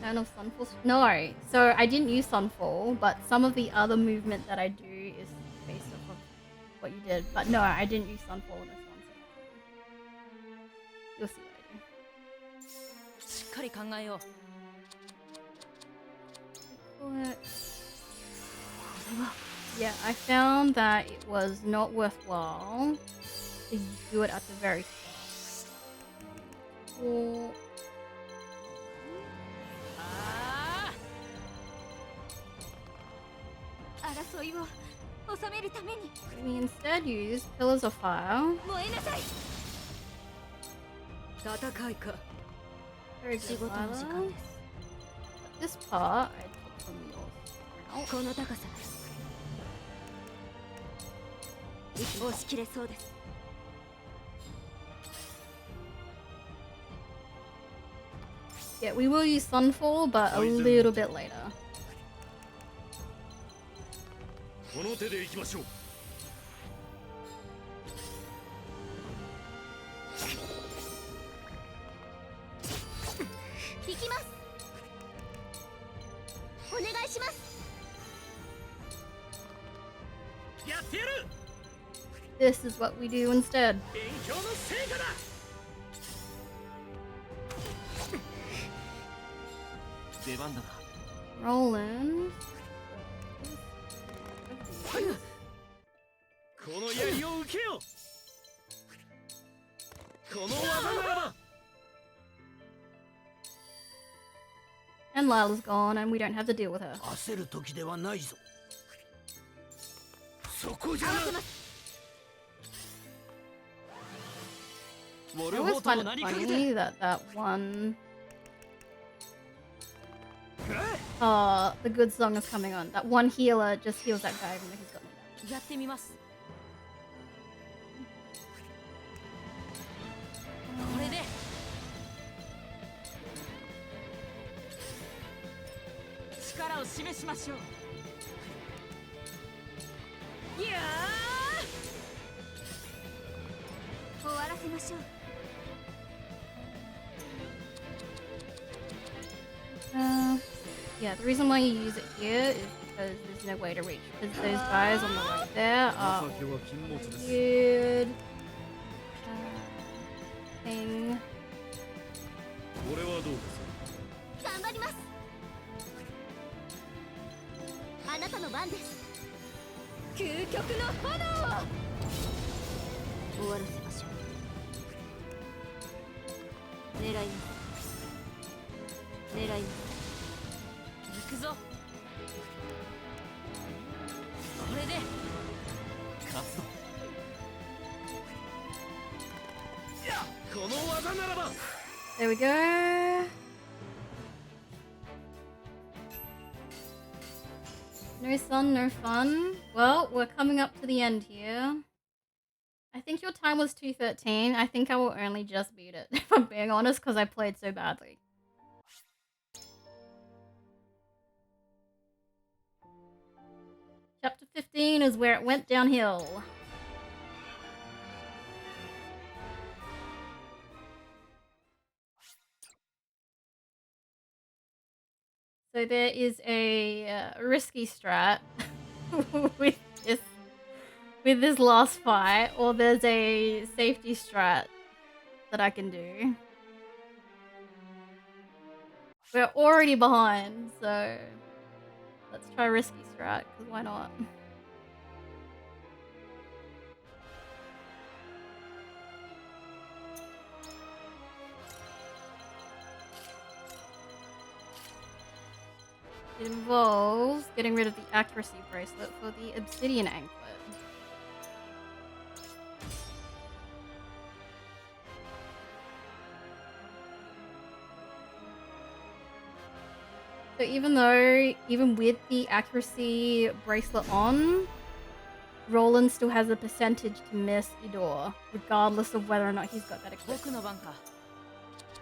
Turn of Sunfall? No. So I didn't use Sunfall, but some of the other movement that I do is based off of what you did. But no, I didn't use Sunfall in this one. So you'll see what I do. しっかり考えよう Yeah, I found that it was not worthwhile to do it at the very start. Or 争いを収めるために we instead use Pillars of Fire. 燃えなさい戦いか Very 仕 good, 事の時間 Lila. です This part I took from yours. この高さです押し切れそうです Yeah, we will use Sunfall, but a little bit later. この手で行きましょう 行きますお願いしますやってやる This is what we do instead. 勉強の成果だ 出番だな Roland. この槍を受けよこの技ならば And Lila's gone, and we don't have to deal with her. 焦る時ではないぞそこじゃ It was kind of funny that one... the good song is coming on. That one healer just heals that guy even though he's got no damage. やってみますこれでを示しましょう。いや終わらせましょう。Yeah, the reason why you use it here is because there's no way to reach. Because those guys on the right there are 情けは禁物です。 weird thing. これはどうです？頑張ります。あなたの番です。究極の炎を。終わらせましょう。狙います。狙います。行くぞ。これで勝つぞ。この技ならば。 There we go. No sun, no fun. Well, we're coming up to the end here. I think your time was 2:13. I think I will only just beat it, if I'm being honest, because I played so badly. Chapter 15 is where it went downhill. So there is a risky strat with this last fight, or there's a safety strat that I can do. We're already behind, so let's try risky strat, because why not? It involves getting rid of the accuracy bracelet for the obsidian anklet. So even with the accuracy bracelet on, Roland still has a percentage to miss Idor, regardless of whether or not he's got that equipped. 僕の番か。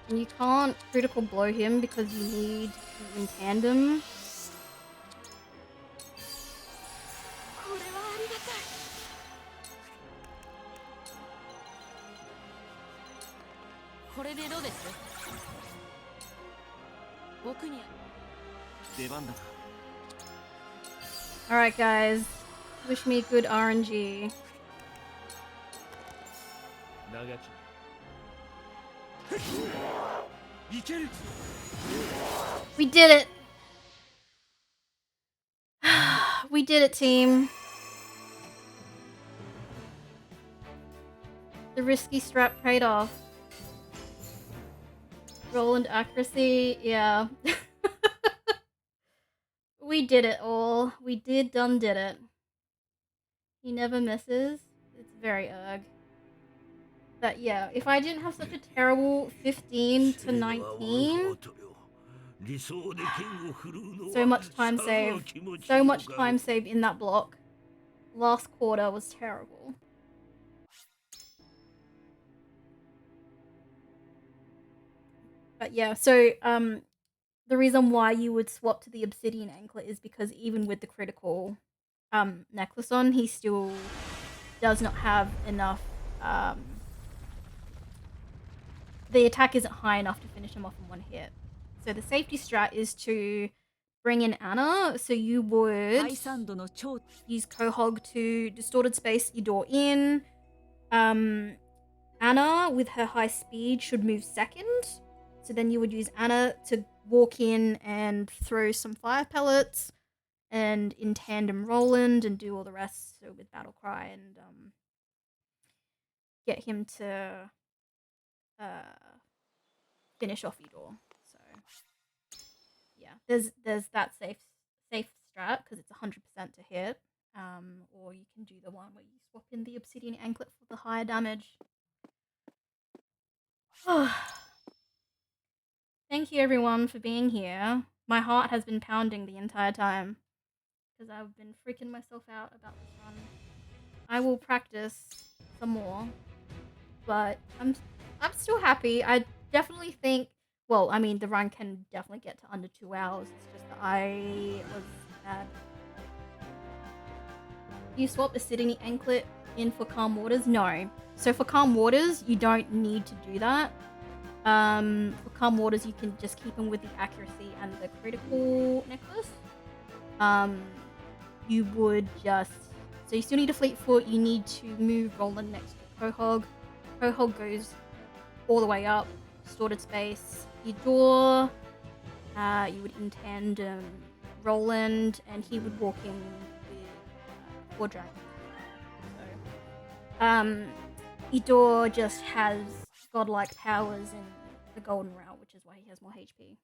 And you can't critical blow him because you need to in tandem. これはありがたい。これでどうです？僕に。出番だ。 Alright guys, wish me good RNG. 長き。いける。 We did it! We did it, team. The risky strap paid off. Roland accuracy, yeah. We did it all. We did it. He never misses. It's very ugh. But yeah, if I didn't have such a terrible 15 to 19, so much time saved. So much time saved in that block. Last quarter was terrible. But yeah, so the reason why you would swap to the obsidian anklet is because even with the critical necklace on, he still does not have enough. The attack isn't high enough to finish him off in one hit. So the safety strat is to bring in Anna. So you would ハイサンドの超 use Quahog to distorted space Idor in. Anna, with her high speed, should move second. So then you would use Anna to walk in and throw some fire pellets, and in tandem Roland and do all the rest. So with battle cry and get him to finish off Idor. So yeah, there's that safe strat because it's 100% to hit. Or you can do the one where you swap in the obsidian anklet for the higher damage. Thank you everyone for being here. My heart has been pounding the entire time because I've been freaking myself out about this run. I will practice some more, but I'm still happy. I definitely think Well, I mean, the run can definitely get to under 2 hours. It's just that I was bad. You swap the Sydney anklet in for Calm Waters? No. So for Calm Waters, you don't need to do that. For Calm Waters, you can just keep them with the accuracy and the critical necklace. You would just... So you still need a Fleet Foot, you need to move Roland next to Quahog. Quahog goes all the way up, distorted space. Eudor, you would intend Roland, and he would walk in with 4 dragons. So, Eudor just has godlike powers in the Golden Realm, which is why he has more HP.